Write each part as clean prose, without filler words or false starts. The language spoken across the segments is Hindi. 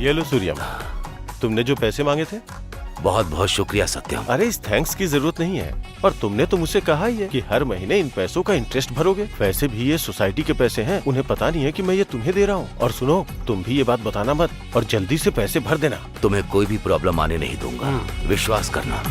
ये लो सूर्यम, तुमने जो पैसे मांगे थे। बहुत बहुत शुक्रिया सत्यम। अरे इस थैंक्स की जरूरत नहीं है, और तुमने तो मुझसे कहा ही है कि हर महीने इन पैसों का इंटरेस्ट भरोगे। वैसे भी ये सोसाइटी के पैसे हैं, उन्हें पता नहीं है कि मैं ये तुम्हें दे रहा हूँ। और सुनो, तुम भी ये बात बताना मत, और जल्दी से पैसे भर देना। तुम्हें कोई भी प्रॉब्लम आने नहीं दूंगा, विश्वास करना।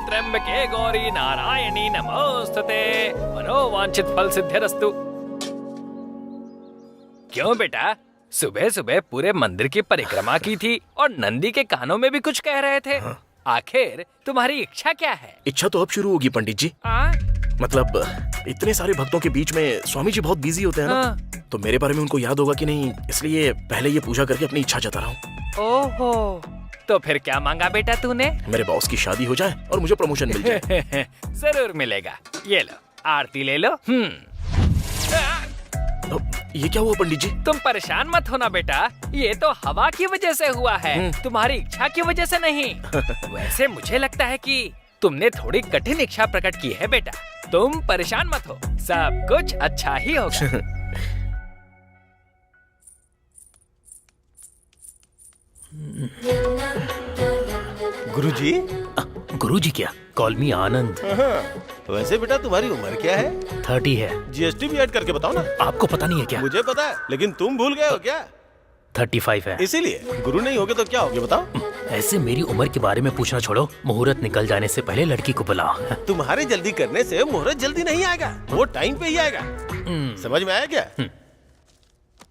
त्र्यंबके गौरी नारायणी नमोस्तुते, मनोवांछित फल सिद्धिरस्तु। क्यों बेटा, सुबह सुबह पूरे मंदिर की परिक्रमा की थी और नंदी के कानों में भी कुछ कह रहे थे। आखिर तुम्हारी इच्छा क्या है? इच्छा तो अब शुरू होगी पंडित जी। मतलब इतने सारे भक्तों के बीच में स्वामी जी बहुत बिजी होते हैं ना, तो मेरे बारे में उनको याद होगा कि नहीं, इसलिए पहले ये पूजा करके अपनी इच्छा जता रहा हूँ। ओहो, तो फिर क्या मांगा बेटा तूने? मेरे बॉस की शादी हो जाए और मुझे प्रमोशन मिल जाए। जरूर मिलेगा। ये लो, आरती ले लो। ये क्या हुआ पंडित जी? तुम परेशान मत होना बेटा, ये तो हवा की वजह से हुआ है, तुम्हारी इच्छा की वजह से नहीं। वैसे मुझे लगता है कि तुमने थोड़ी कठिन इच्छा प्रकट की है बेटा। तुम परेशान मत हो, सब कुछ अच्छा ही होगा। गुरुजी? गुरुजी क्या? कॉल मी आनंद। वैसे बेटा तुम्हारी उम्र क्या है? 30 है। जीएसटी भी ऐड करके बताओ ना। आपको पता नहीं है क्या? मुझे पता है, लेकिन तुम भूल गए हो क्या? 35 है। इसीलिए गुरु नहीं होगे तो क्या होगे बताओ? ऐसे मेरी उम्र के बारे में पूछना छोड़ो, मुहूर्त निकल जाने से पहले लड़की को बुलाओ। तुम्हारे जल्दी करने से मुहूर्त जल्दी नहीं आएगा, वो टाइम पे ही आएगा। समझ में आया क्या?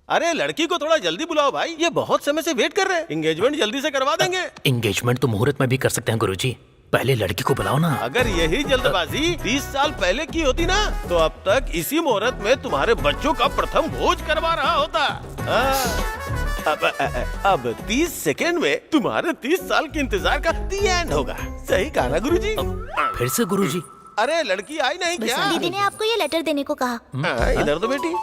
अरे लड़की को थोड़ा जल्दी बुलाओ भाई, ये बहुत समय से वेट कर रहे हैं। एंगेजमेंट जल्दी से करवा देंगे। एंगेजमेंट तो मुहूर्त में भी कर सकते हैं गुरुजी, पहले लड़की को बुलाओ ना। अगर यही जल्दबाजी 30 साल पहले की होती ना, तो अब तक इसी मुहूर्त में तुम्हारे बच्चों का प्रथम भोज करवा रहा होता। अब 30 सेकेंड में तुम्हारे 30 साल के इंतजार का दी एंड होगा। सही कहा ना गुरुजी? फिर से गुरुजी? अरे लड़की आई नहीं क्या? दीदी ने आपको ये लेटर देने को कहा। इधर तो बेटी,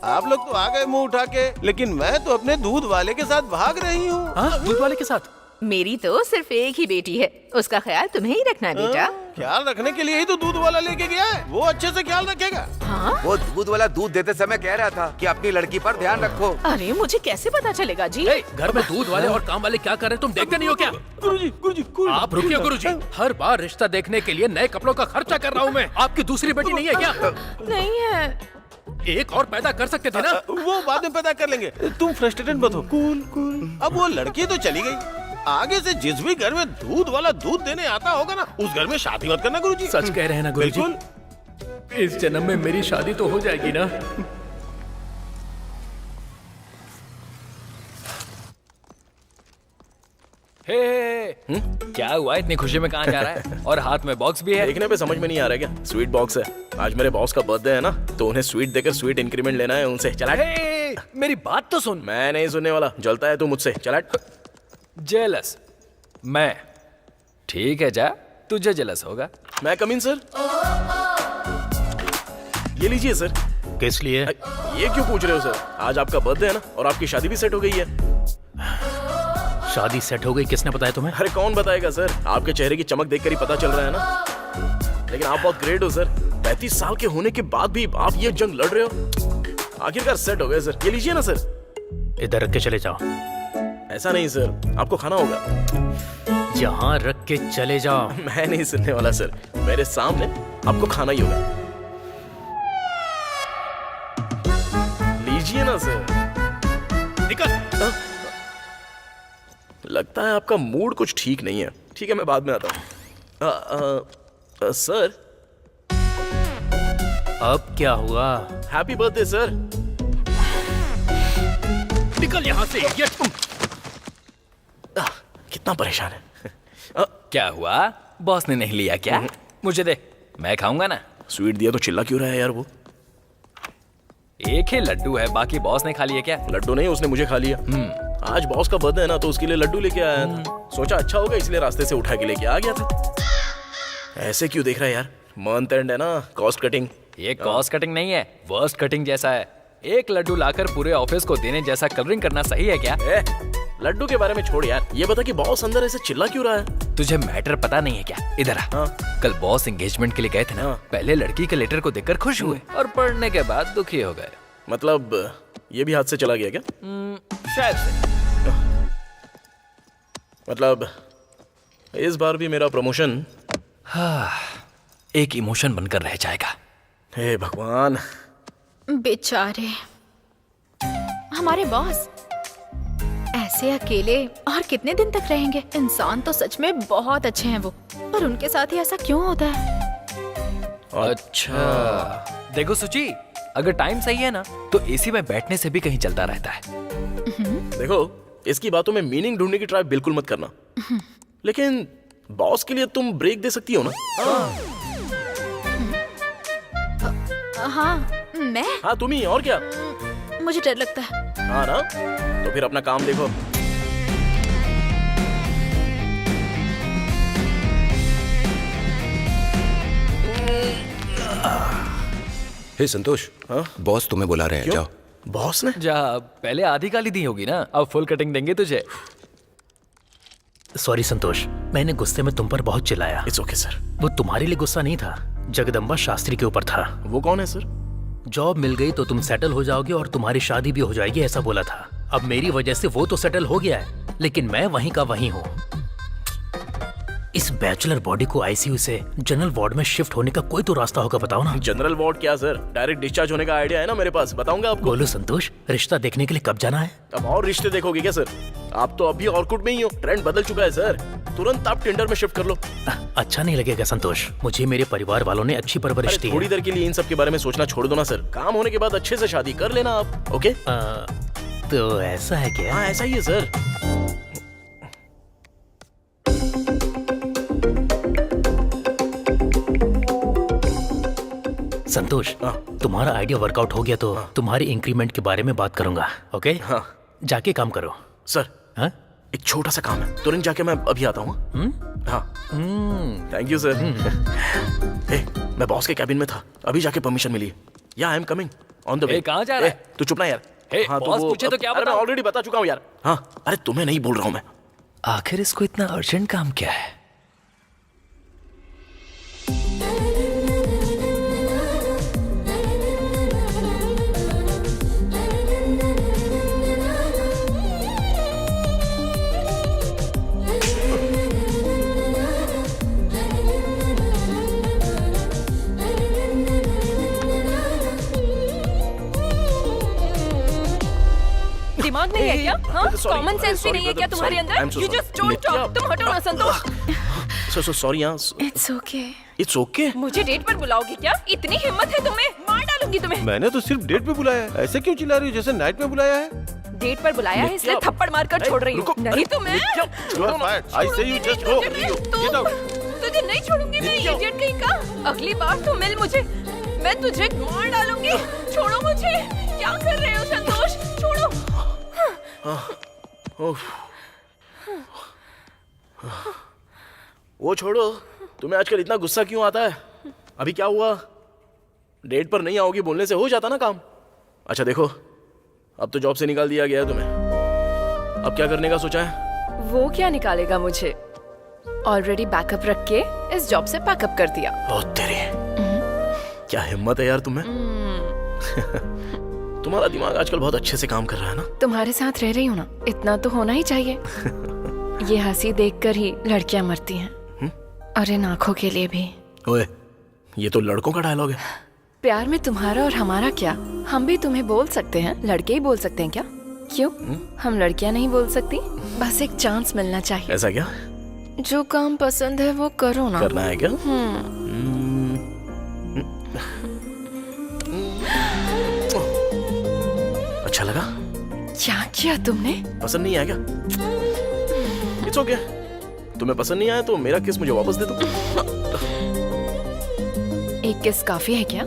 आप लोग तो आ गए मुंह उठा के, लेकिन मैं तो अपने दूध वाले के साथ भाग रही हूँ। दूध वाले के साथ? मेरी तो सिर्फ एक ही बेटी है, उसका ख्याल तुम्हें ही रखना है बेटा। ख्याल रखने के लिए ही तो दूध वाला लेके गया है, वो अच्छे से ख्याल रखेगा। हाँ? वो दूध वाला दूध देते समय कह रहा था कि अपनी लड़की पर ध्यान रखो। अरे मुझे कैसे पता चलेगा जी? घर में दूध वाले और काम वाले क्या कर रहे हैं, तुम देखते नहीं हो क्या? गुरुजी आप रुकिए गुरुजी, हर बार रिश्ता देखने के लिए नए कपड़ों का खर्चा कर रहा हूँ मैं। आपकी दूसरी बेटी नहीं है क्या? नहीं है। एक और पैदा कर सकते थे ना? वो बाद में पैदा कर लेंगे, तुम फ्रस्ट्रेटेड मत हो। कूल। अब वो लड़की तो चली गई, आगे से जिस भी घर में दूध वाला दूध देने आता होगा ना, उस घर में शादी मत करना गुरुजी। सच कह रहे हैं ना गुरुजी? बिल्कुल। इस जन्म में मेरी शादी तो हो जाएगी ना? क्या हुआ, इतनी खुशी में कहाँ जा रहा है? और हाथ में बॉक्स भी है। देखने पे समझ में नहीं आ रहा क्या? स्वीट बॉक्स है। आज मेरे बॉस का बर्थडे है ना, तो उन्हें स्वीट देकर स्वीट इंक्रीमेंट लेना है उनसे। चला मेरी बात तो सुन। मैं नहीं सुनने वाला, जलता है तू मुझसे। चला। जेलस मैं? ठीक है जा, तुझे जेलस होगा। मैं कम इन सर? ये लीजिए सर। किस लिए? ये क्यों पूछ रहे हो सर? आज आपका बर्थडे है ना, और आपकी शादी भी सेट हो गई है। शादी सेट हो गई? किसने बताया तुम्हें? अरे कौन बताएगा सर, आपके चेहरे की चमक देखकर ही पता चल रहा है ना। लेकिन आप बहुत ग्रेट हो सर, 35 साल के होने के बाद भी आप ये जंग लड़ रहे हो। आखिरकार सेट हो गए सर। ये लीजिए ना सर। इधर रख के चले जाओ। ऐसा नहीं सर, आपको खाना होगा। यहाँ रख के चले जाओ। मैं नहीं सुनने वाला सर, मेरे सामने आपको खाना ही होगा। लीजिए ना सर। निकल। लगता है आपका मूड कुछ ठीक नहीं है। ठीक है, मैं बाद में आता हूँ। सर, अब क्या हुआ? Happy birthday sir. निकल यहाँ से। कितना परेशान है। क्या हुआ? बॉस ने नहीं लिया क्या? मुझे दे, मैं खाऊंगा ना। स्वीट दिया तो चिल्ला क्यों रहा है यार वो? एक ही लड्डू है, बाकी बॉस ने खा लिया क्या? लड्डू नहीं, उसने मुझे खा लिया। आज बॉस का बर्थडे है ना, तो उसके लिए लड्डू लेके आया था। सोचा अच्छा होगा, इसलिए रास्ते से उठा के लेके आ गया था। ऐसे क्यों देख रहा है यार? मंथ एंड है ना, कॉस्ट कटिंग। ये कॉस्ट कटिंग नहीं है, वर्स्ट कटिंग जैसा है। एक लड्डू लाकर पूरे ऑफिस को देने जैसा कलरिंग करना सही है क्या? लड्डू के बारे में छोड़ यार, ये बता कि बॉस अंदर ऐसे चिल्ला क्यों रहा है? तुझे मैटर पता नहीं है क्या? इधर आ। कल बॉस एंगेजमेंट के लिए गए थे ना, पहले लड़की के लेटर को देखकर खुश हुए और पढ़ने के बाद दुखी हो गए। मतलब ये भी हाथ से चला गया क्या? शायद से। मतलब इस बार भी मेरा प्रमोशन एक इमोशन बनकर रह जाएगा। हे भगवान। बेचारे हमारे बॉस ऐसे अकेले और कितने दिन तक रहेंगे? इंसान तो सच में बहुत अच्छे हैं वो, पर उनके साथ ही ऐसा क्यों होता है? अच्छा देखो सुची, अगर टाइम सही है ना तो एसी में बैठने से भी कहीं चलता रहता है। देखो, इसकी बातों में मीनिंग ढूंढने की ट्राई बिल्कुल मत करना। लेकिन बॉस के लिए तुम ब्रेक दे सकती हो ना? हाँ, मैं? हाँ तुम ही, और क्या? मुझे डर लगता है। हाँ ना, तो फिर अपना काम देखो। हे संतोष, बॉस तुम्हें बुला रहे हैं, जाओ। बॉस ने? जा, पहले आधी गाली दी होगी ना, अब फुल कटिंग देंगे तुझे। सॉरी संतोष, मैंने गुस्से में तुम पर बहुत चिल्लाया। It's okay sir. वो तुम्हारे लिए गुस्सा नहीं था, जगदम्बा शास्त्री के ऊपर था। वो कौन है सर? जॉब मिल गई तो तुम सेटल हो जाओगे और तुम्हारी शादी भी हो जाएगी, ऐसा बोला था। अब मेरी वजह से वो तो सेटल हो गया है, लेकिन मैं वहीं का वहीं हूँ। इस बैचलर बॉडी को आईसीयू से जनरल वार्ड में शिफ्ट होने का कोई तो रास्ता होगा, बताओ ना। जनरल वार्ड क्या सर, डायरेक्ट डिस्चार्ज होने का आइडिया है ना मेरे पास, बताऊंगा आपको। बोलो संतोष, रिश्ता देखने के लिए कब जाना है? अब और रिश्ते देखोगे क्या सर? आप तो अभी ऑर्कुट में ही हो, ट्रेंड बदल चुका है सर। तुरंत आप टिंडर में शिफ्ट कर लो। अच्छा नहीं लगेगा संतोष, मुझे मेरे परिवार वालों ने अच्छी परवरिश दी है। थोड़ी देर के लिए इन सब के बारे में सोचना छोड़ दो ना सर। काम होने के बाद अच्छे से शादी कर लेना आप, ओके? तो ऐसा है क्या? हाँ ऐसा ही है सर। संतोष, तुम्हारा आइडिया वर्कआउट हो गया तो तुम्हारी इंक्रीमेंट के बारे में बात करूंगा, ओके? हाँ। जाके काम करो सर। हाँ? एक छोटा सा काम है, तुरंत जाके मैं अभी आता हूँ। हाँ, थैंक यू सर। मैं बॉस के कैबिन में था, अभी जाके परमिशन मिली है। या I am coming on the way. कहाँ जा रहा है? तू चुप ना यार। हाँ, बॉस पूछे तो क्या अरे मैं बताऊं? ऑलरेडी बता चुका हूँ यार। हाँ, अरे तुम्हें नहीं बोल रहा हूँ मैं। आखिर इसको इतना अर्जेंट काम क्या है? दिमाग नहीं है क्या? हाँ, Sorry, कॉमन सेंस भी sorry, नहीं है क्या brother, तुम्हारे sorry. I'm अंदर? so You sorry. just don't Nitya- talk. तुम हटो ना संतोष। सो सॉरी यार। It's okay. It's okay. मुझे डेट पर बुलाओगे क्या? इतनी हिम्मत है तुम्हें? मार डालूंगी तुम्हें। मैंने तो सिर्फ डेट पे बुलाया है, ऐसे क्यों चिल्ला रही हो जैसे नाइट में बुलाया है? डेट पर बुलाया है इसलिए थप्पड़ मारकर छोड़ रही हूँ। नहीं तो मैं You are fired. I say you just go. Get out. तुझे नहीं छोड़ूंगी मैं, इडियट कहीं का। अगली बार तो मिल मुझे, मैं तुझे मार डालूंगी। छोड़ो मुझे। क्या कर रहे हो संतोष? छोड़ो। वो छोड़ो, तुम्हें आजकल इतना गुस्सा क्यों आता है? अभी क्या हुआ? डेट पर नहीं आओगी बोलने से हो जाता ना काम। अच्छा देखो, अब तो जॉब से निकाल दिया गया है तुम्हें। अब क्या करने का सोचा है? वो क्या निकालेगा मुझे? ऑलरेडी बैकअप रख के इस जॉब से पैकअप कर दिया। ओ तेरी, क्या हिम्मत है यार तुम्हें। तुम्हारा दिमाग आजकल बहुत अच्छे से काम कर रहा है ना। तुम्हारे साथ रह रही हूँ ना, इतना तो होना ही चाहिए। ये हंसी देखकर ही लड़कियां मरती हैं, और इन आंखों के लिए भी। ओए, ये तो लड़कों का डायलॉग है। प्यार में तुम्हारा और हमारा क्या, हम भी तुम्हें बोल सकते हैं, लड़के ही बोल सकते हैं क्या? क्यों हम लड़कियां नहीं बोल सकती? बस एक चांस मिलना चाहिए। ऐसा क्या? जो काम पसंद है वो करो ना। करना है क्या? अच्छा लगा? क्या किया तुमने? पसंद नहीं आया क्या? It's okay. तुम्हें पसंद नहीं आया तो मेरा किस मुझे वापस दे दो। एक किस काफी है क्या?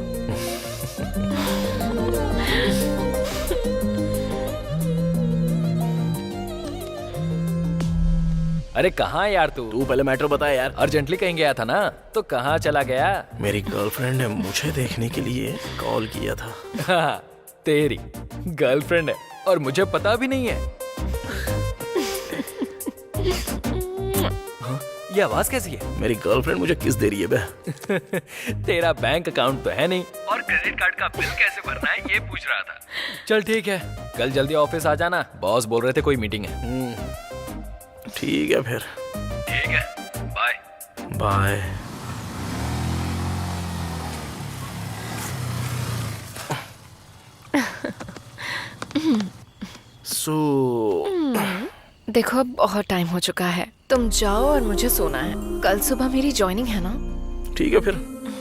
अरे कहाँ यार तू पहले मैटर बता यार। अर्जेंटली कहीं गया था ना, तो कहाँ चला गया? मेरी गर्लफ्रेंड ने मुझे देखने के लिए कॉल किया था। हाँ, तेरी गर्लफ्रेंड है और मुझे पता भी नहीं है। हाँ, ये आवाज कैसी है? मेरी गर्लफ्रेंड मुझे किस दे रही है बे? तेरा बैंक अकाउंट तो है नहीं, और क्रेडिट कार्ड का बिल कैसे भरना है ये पूछ रहा था। चल ठीक है, कल जल्दी ऑफिस आ जाना, बॉस बोल रहे थे कोई मीटिंग है। ठीक है फिर। ठीक है, बाय बाय। देखो अब बहुत टाइम हो चुका है, तुम जाओ और मुझे सोना है। कल सुबह मेरी ज्वाइनिंग है ना। ठीक है फिर,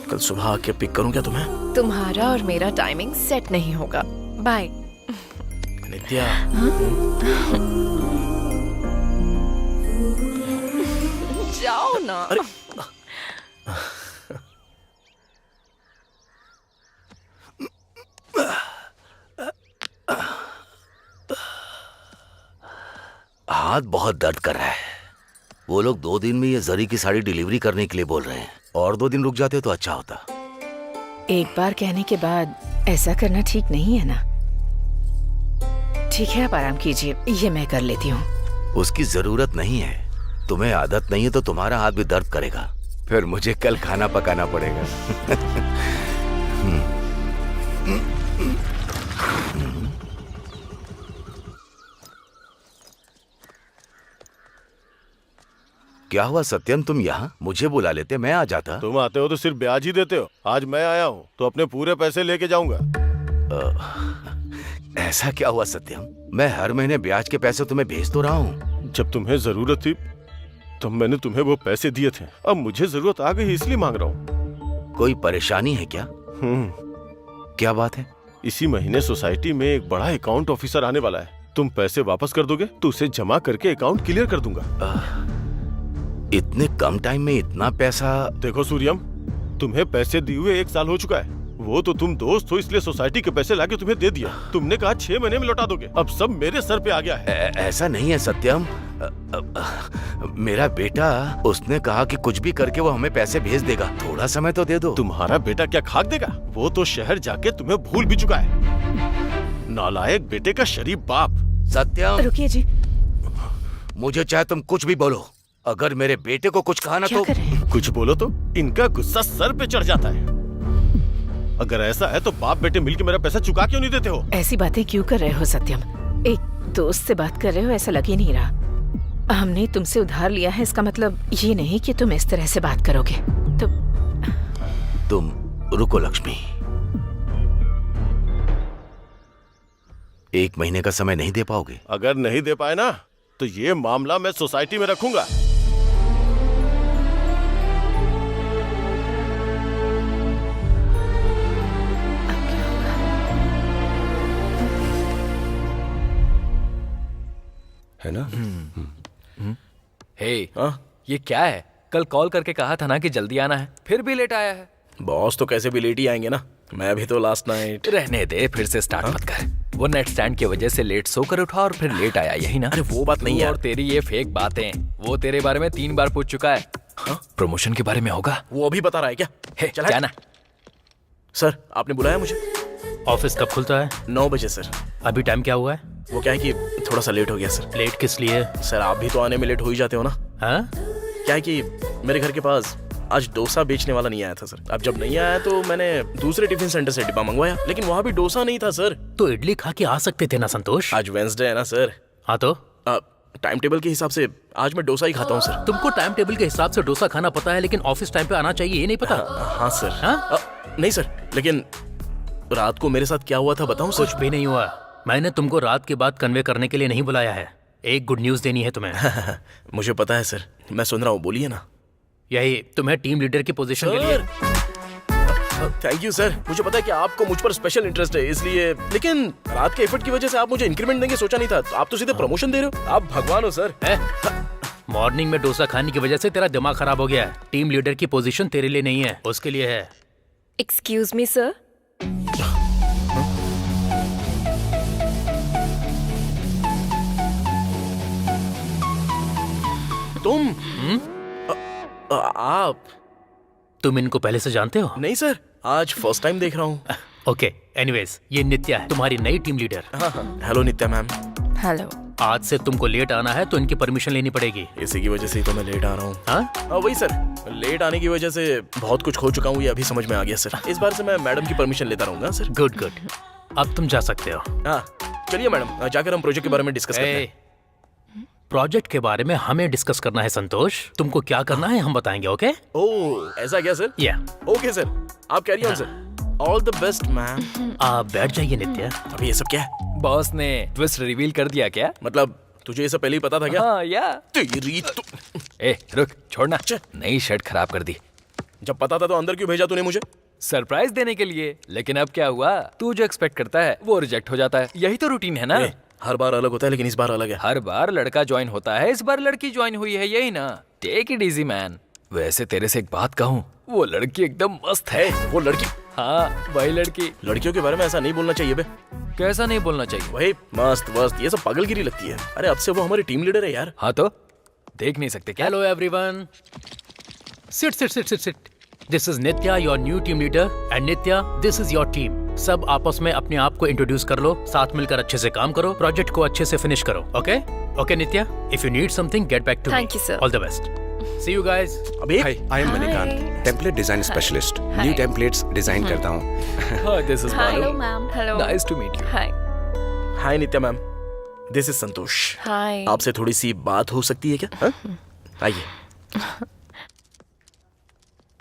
कल सुबह आके पिक करूं क्या तुम्हें? तुम्हारा और मेरा टाइमिंग सेट नहीं होगा। बाय नित्या। जाओ ना। अरे हाथ बहुत दर्द कर रहा है। वो लोग 2 दिन में ये जरी की साड़ी डिलीवरी करने के लिए बोल रहे हैं, और 2 दिन रुक जाते तो अच्छा होता। एक बार कहने के बाद ऐसा करना ठीक नहीं है ना। ठीक है, आप आराम कीजिए, ये मैं कर लेती हूँ। उसकी जरूरत नहीं है। तुम्हें आदत नहीं है तो तुम्हारा हाथ भी दर्द करेगा, फिर मुझे कल खाना पकाना पड़ेगा। क्या हुआ सत्यम, तुम यहाँ? मुझे बुला लेते, मैं आ जाता। तुम आते हो तो सिर्फ ब्याज ही देते हो। आज मैं आया हूँ तो अपने पूरे पैसे लेके जाऊंगा। ऐसा क्या हुआ सत्यम? मैं हर महीने ब्याज के पैसे तुम्हें भेज तो रहा हूँ। जब तुम्हें जरूरत थी तब मैंने तुम्हें वो पैसे दिए थे, अब मुझे जरूरत आ गई इसलिए मांग रहा हूँ। कोई परेशानी है क्या? क्या बात है? इसी महीने सोसाइटी में एक बड़ा अकाउंट ऑफिसर आने वाला है। तुम पैसे वापस कर दोगे तो उसे जमा करके अकाउंट क्लियर कर दूंगा। इतने कम टाइम में इतना पैसा? देखो सूर्यम, तुम्हें पैसे दिए हुए 1 साल हो चुका है। वो तो तुम दोस्त हो इसलिए सोसाइटी के पैसे लाके तुम्हें दे दिया। तुमने कहा 6 महीने में लौटा दोगे, अब सब मेरे सर पे आ गया है। ऐसा नहीं है सत्यम। मेरा बेटा, उसने कहा कि कुछ भी करके वो हमें पैसे भेज देगा, थोड़ा समय तो दे दो। तुम्हारा बेटा क्या खाक देगा? वो तो शहर जाके तुम्हें भूल भी चुका है। नालायक बेटे का शरीफ बाप। सत्यम रुकिए जी। मुझे चाहे तुम कुछ भी बोलो, अगर मेरे बेटे को कुछ कहा ना तो कुछ बोलो तो इनका गुस्सा सर पे चढ़ जाता है। अगर ऐसा है तो बाप बेटे मिलके मेरा पैसा चुका क्यों नहीं देते हो? ऐसी बातें क्यों कर रहे हो सत्यम? एक दोस्त से बात कर रहे हो, ऐसा लग ही नहीं रहा। हमने तुमसे उधार लिया है, इसका मतलब ये नहीं कि तुम इस तरह से बात करोगे। तो तुम रुको लक्ष्मी, 1 महीने का समय नहीं दे पाओगे? अगर नहीं दे पाए ना तो ये मामला मैं सोसाइटी में रखूंगा। है ना? हे, ये क्या है? कल कॉल करके कहा था ना कि जल्दी आना है, फिर भी लेट आया है। बॉस तो कैसे भी लेट ही आएंगे ना। मैं भी तो लास्ट नाइट। रहने दे, फिर से स्टार्ट मत कर। वो नेट स्टैंड की वजह से लेट सोकर उठा और फिर लेट आया, यही ना? अरे वो बात नहीं है। और तेरी ये फेक बातें, वो तेरे बारे में 3 बार पूछ चुका है। प्रमोशन के बारे में होगा। वो अभी बता रहा है क्या? चला जाना। सर, आपने बुलाया मुझे? ऑफिस कब खुलता है? 9 बजे सर। अभी टाइम क्या हुआ है? वो क्या है कि थोड़ा सा लेट हो गया सर। लेट किस लिए? सर, आप भी तो आने में लेट हो ही जाते हो ना। हाँ? क्या है कि मेरे घर के पास आज डोसा बेचने वाला नहीं आया था सर। अब जब नहीं आया तो मैंने दूसरे टिफिन सेंटर से डिब्बा मंगवाया, लेकिन वहाँ भी डोसा नहीं था सर। तो इडली खा के आ सकते थे ना संतोष। आज वेंसडे है ना सर। हाँ तो टाइम टेबल के हिसाब से आज मैं डोसा ही खाता हूँ सर। तुमको टाइम टेबल के हिसाब से डोसा खाना पता है, लेकिन ऑफिस टाइम पे आना चाहिए ये नहीं पता? हाँ सर। हाँ? नहीं सर, लेकिन रात को मेरे साथ क्या हुआ था बताऊं सर? कुछ भी नहीं हुआ। मैंने तुमको रात की बात कन्वे करने के लिए नहीं बुलाया है, एक गुड न्यूज देनी है तुम्हें। मुझे पता है सर, मैं सुन रहा हूँ, बोलिए ना। यही तुम्हें टीम लीडर की पोजीशन के लिए। थैंक यू सर, मुझे पता है कि आपको मुझ पर स्पेशल इंटरेस्ट है इसलिए, लेकिन रात के एफर्ट की वजह से आप मुझे इंक्रीमेंट देंगे सोचा नहीं था। तो आप तो सीधे प्रमोशन दे रहे हो, आप भगवान हो सर। मॉर्निंग में डोसा खाने की वजह से तेरा दिमाग खराब हो गया है। टीम लीडर की पोजीशन तेरे लिए नहीं है, उसके लिए है। Excuse me sir. तुम आप? तुम इनको पहले से जानते हो? नहीं सर, आज फर्स्ट टाइम देख रहा हूँ। ओके, एनीवेज ये नित्या है, तुम्हारी नई टीम लीडर। हेलो नित्या मैम। हेलो। आज से तुमको लेट आना है तो इनकी परमिशन लेनी पड़ेगी। इसी की वजह से ही तो मैं लेट आ रहा हूँ। हाँ? वही सर, लेट आने की वजह से बहुत कुछ खो चुका हूँ, ये अभी समझ में आ गया सर। इस बार से मैं मैडम की परमिशन लेता रहूंगा सर। गुड गुड, अब तुम जा सकते हो। हाँ चलिए मैडम, जाकर हम प्रोजेक्ट के बारे में डिस्कस करते हैं। प्रोजेक्ट के बारे में हमें डिस्कस करना है संतोष। तुमको क्या करना है हम बताएंगे। ओके? ओह ऐसा क्या सर? या ओके सर, आप carry on sir. All the best ma'am. आप बैठ जाइए नित्या। अभी ये सब क्या है? बॉस ने ट्विस्ट रिवील कर दिया क्या? मतलब तुझे ये सब पहले ही पता था क्या? हाँ या। तेरी तो ए रुक, छोड़ना। नई शर्ट खराब कर दी। जब पता था तो अंदर क्यों भेजा तूने मुझे? सरप्राइज देने के लिए। लेकिन अब क्या हुआ, तू जो एक्सपेक्ट करता है वो रिजेक्ट हो जाता है। यही तो रूटीन है ना। हर बार अलग होता है, लेकिन इस बार अलग है। हर बार लड़का ज्वाइन होता है, इस बार लड़की ज्वाइन हुई है, यही ना। Take it easy man. वैसे तेरे से एक बात कहूँ, वो लड़की एकदम मस्त है। वो लड़की? हाँ वही लड़की। लड़कियों के बारे में ऐसा नहीं बोलना चाहिए बे। कैसा नहीं बोलना चाहिए? वही मस्त वस्त ये सब पागलगिरी लगती है। अरे अब से वो हमारी टीम लीडर है यार। हाँ तो देख नहीं सकते क्या? Hello everyone, sit sit sit sit sit. This is Nitya, your new team leader, and Nitya this is your team. सब आपस में अपने आप को इंट्रोड्यूस कर लो, साथ मिलकर अच्छे से काम करो, प्रोजेक्ट को अच्छे से फिनिश करो। Okay okay Nithya, if you need something get back to me. Thank you, sir. All the best. See you guys. अबे hi, I am Manikanth, template design specialist. New templates design करता हूँ। This is hello ma'am. Hello. Nice to meet you. Hi. Hi Nithya ma'am, this is Santosh. Hi. आपसे थोड़ी सी बात हो सकती है क्या? हाँ? आइए।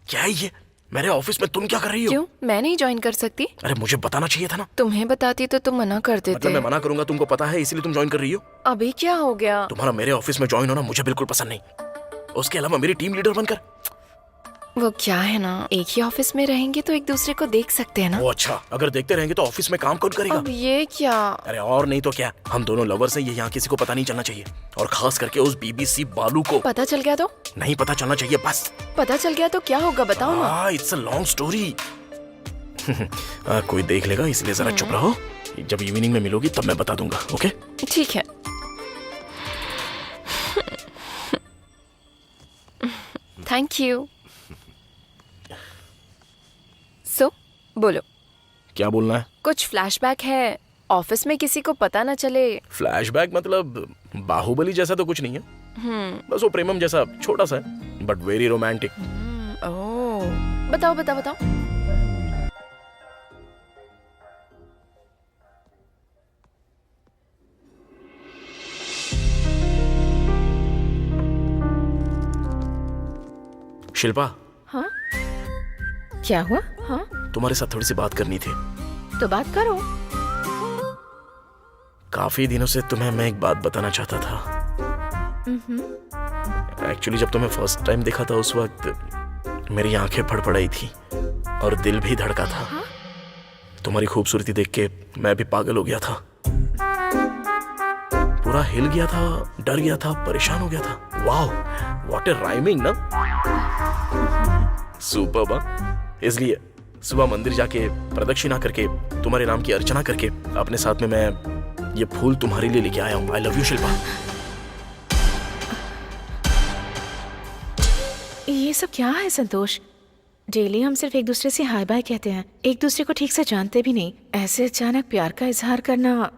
क्या है ये? मेरे ऑफिस में तुम क्या कर रही हो? क्यों, मैं नहीं ज्वाइन कर सकती? अरे मुझे बताना चाहिए था ना। तुम्हें बताती तो तुम मना कर देते। मतलब मैं मना करूंगा तुमको पता है, इसलिए तुम ज्वाइन कर रही हो? अभी क्या हो गया? तुम्हारा मेरे ऑफिस में ज्वाइन होना मुझे बिल्कुल पसंद नहीं। उसके अलावा मेरी टीम लीडर बनकर। वो क्या है ना, एक ही ऑफिस में रहेंगे तो एक दूसरे को देख सकते हैं ना। वो अच्छा, अगर देखते रहेंगे तो ऑफिस में काम कौन करेगा? अब ये क्या? अरे और नहीं तो क्या, हम दोनों लवर्स हैं, ये यहाँ किसी को पता नहीं चलना चाहिए। और खास करके उस BBC बालू को। पता चल गया तो? नहीं पता चलना चाहिए बस। पता चल गया तो क्या होगा बताओ ना। It's a long story. कोई देख लेगा इसलिए जरा चुप रहो। जब इवनिंग में मिलोगी तब मैं बता दूंगा। ओके ठीक है। Thank you. सो बोलो, क्या बोलना है? कुछ फ्लैशबैक है, ऑफिस में किसी को पता ना चले। फ्लैशबैक मतलब बाहुबली जैसा तो कुछ नहीं है। बस वो प्रेमम जैसा छोटा सा है, बट वेरी रोमांटिक। ओह बताओ बताओ बताओ। शिल्पा। हाँ क्या हुआ? हाँ तुम्हारे साथ थोड़ी सी बात करनी थी। तो बात करो। काफी दिनों से तुम्हें मैं एक बात बताना चाहता था। एक्चुअली जब तुम्हें फर्स्ट टाइम देखा था उस वक्त मेरी आंखें फड़फड़ाई थी और दिल भी धड़का था। तुम्हारी खूबसूरती देख के मैं भी पागल हो गया था, पूरा हिल गया था, डर गया था, परेशान हो गया था। वाओ व्हाट ए राइमिंग ना। सुपर्ब। इसलिए सुबह मंदिर जाके प्रदक्षिणा करके तुम्हारे नाम की अर्चना करके अपने साथ में मैं ये फूल तुम्हारे लिए लेके आया हूँ। I love you Shilpa. ये सब क्या है संतोष? डेली हम सिर्फ एक दूसरे से हाय बाय कहते हैं, एक दूसरे को ठीक से जानते भी नहीं। ऐसे अचानक प्यार का इजहार करना,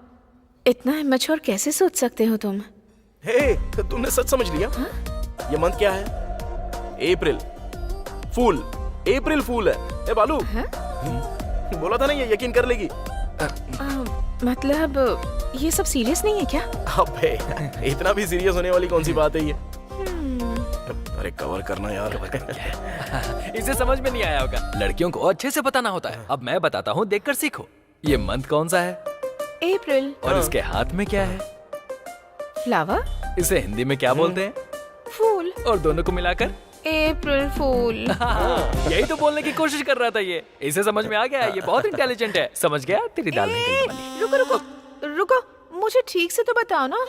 इतना इमैच्योर कैसे सोच सकते हो तुम? हे, तुमने सच समझ लिया? ये मंथ क्या है? अप्रैल। फूल, अप्रैल फूल है। ए बालू, बोला था ना ये यकीन कर लेगी। मतलब ये सब सीरियस नहीं है क्या? अबे इतना भी सीरियस होने वाली कौन सी बात है ये? अरे कवर करना यार। इसे समझ में नहीं आया होगा। लड़कियों को अच्छे से बताना होता है। अब मैं बताता हूँ, देखकर सीखो। ये मंथ कौन सा है अप्रैल। और इसके हाथ में क्या है? फ्लावर। इसे हिंदी में क्या बोलते हैं? फूल। और दोनों को मिलाकर अप्रैल फूल। यही तो बोलने की कोशिश कर रहा था ये। इसे समझ में आ गया। ये बहुत इंटेलिजेंट है। समझ गया? तेरी दाल निकलने वाली। रुको रुको रुको, मुझे ठीक से तो बताओ ना।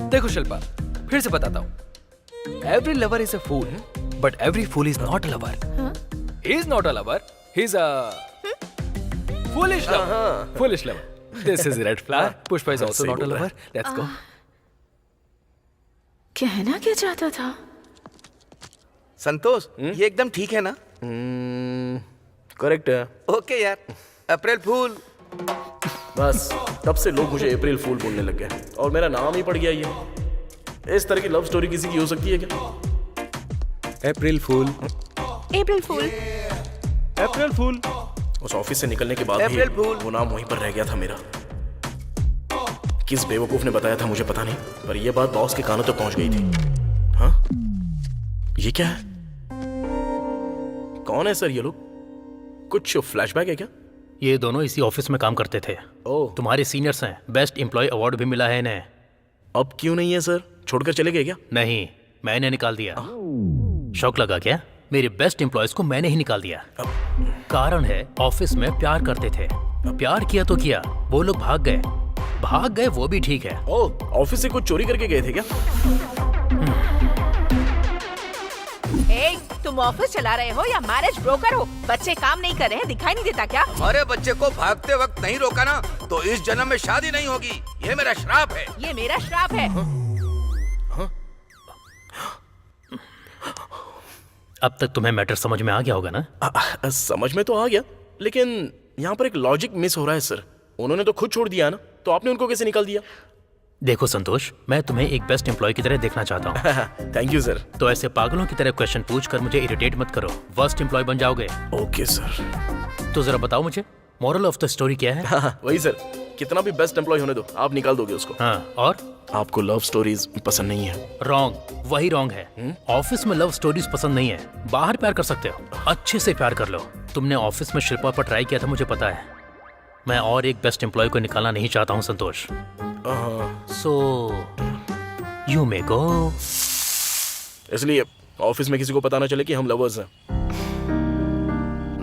देखो शिल्पा, फिर से बताता हूँ। Every lover is a fool, but every fool is not a lover. He is not a lover, he is a foolish lover. Foolish lover. This is red flower. Pushpa is also not a lover. Let's go. कहना क्या चाहता था? संतोष, ये एकदम ठीक है ना? करेक्ट है। ओके यार, अप्रैल फूल। बस तब से लोग मुझे अप्रैल फूल बोलने लग गए और मेरा नाम ही पड़ गया ये। इस तरह की लव स्टोरी किसी की हो सकती है क्या? अप्रैल फूल। अप्रैल फूल। अप्रैल फूल। उस ऑफिस से निकलने के बाद भी अप्रैल फूल। वो नाम वहीं पर रह गया था मेरा। किस बेवकूफ ने बताया था मुझे पता नहीं, पर यह बात बॉस के कानों तक पहुंच गई थी। हाँ, ये क्या है? कौन है सर ये लोग? कुछ फ्लैशबैक है क्या? ये दोनों इसी ऑफिस में काम करते थे। ओह, तुम्हारे सीनियर्स हैं। बेस्ट एम्प्लॉय अवार्ड भी मिला है इन्हें। अब क्यों नहीं है सर? छोड़कर चले गए क्या? नहीं, मैंने निकाल दिया। शौक लगा क्या? मेरे बेस्ट एम्प्लॉयज को मैंने ही निकाल दिया। कारण है, ऑफिस में प्यार करते थे। प्यार किया तो किया, वो लोग भाग गए वो भी ठीक है। ओह, ऑफिस से कुछ चोरी करके गए थे क्या? तुम ऑफिस चला रहे हो या मैरिज ब्रोकर हो? बच्चे काम नहीं कर रहे हैं, दिखाई नहीं देता क्या? अरे बच्चे को भागते वक्त नहीं रोका ना, तो इस जन्म में शादी नहीं होगी। ये मेरा श्राप है। ये मेरा श्राप है। अब तक तुम्हें मैटर समझ में आ गया होगा ना? समझ में तो आ गया, लेकिन यहाँ पर एक लॉजिक मिस हो रहा है सर। उन्होंने तो खुद छोड़ दिया ना, तो आपने उनको कैसे निकाल दिया? देखो संतोष, मैं तुम्हें एक बेस्ट एम्प्लॉय की तरह देखना चाहता हूँ। Thank you sir. तो ऐसे पागलों की तरह क्वेश्चन पूछकर मुझे इरिटेट मत करो। वर्स्ट एम्प्लॉय बन जाओगे। Okay sir. तो जरा बताओ मुझे, मोरल ऑफ द स्टोरी क्या है? वही सर, कितना भी बेस्ट एम्प्लॉय होने दो, आप निकाल दोगे उसको। हाँ, और आपको लव स्टोरीज पसंद नहीं है? रॉन्ग, वही रॉन्ग है। ऑफिस में लव स्टोरीज पसंद नहीं है। बाहर प्यार कर सकते हो, अच्छे से प्यार कर लो। तुमने ऑफिस में शिल्पा पर ट्राई किया था, मुझे पता है। मैं और एक बेस्ट एम्प्लॉय को निकालना नहीं चाहता हूँ संतोष। सो यू मे गो। इसलिए ऑफिस में किसी को पता ना चले कि हम लवर्स हैं।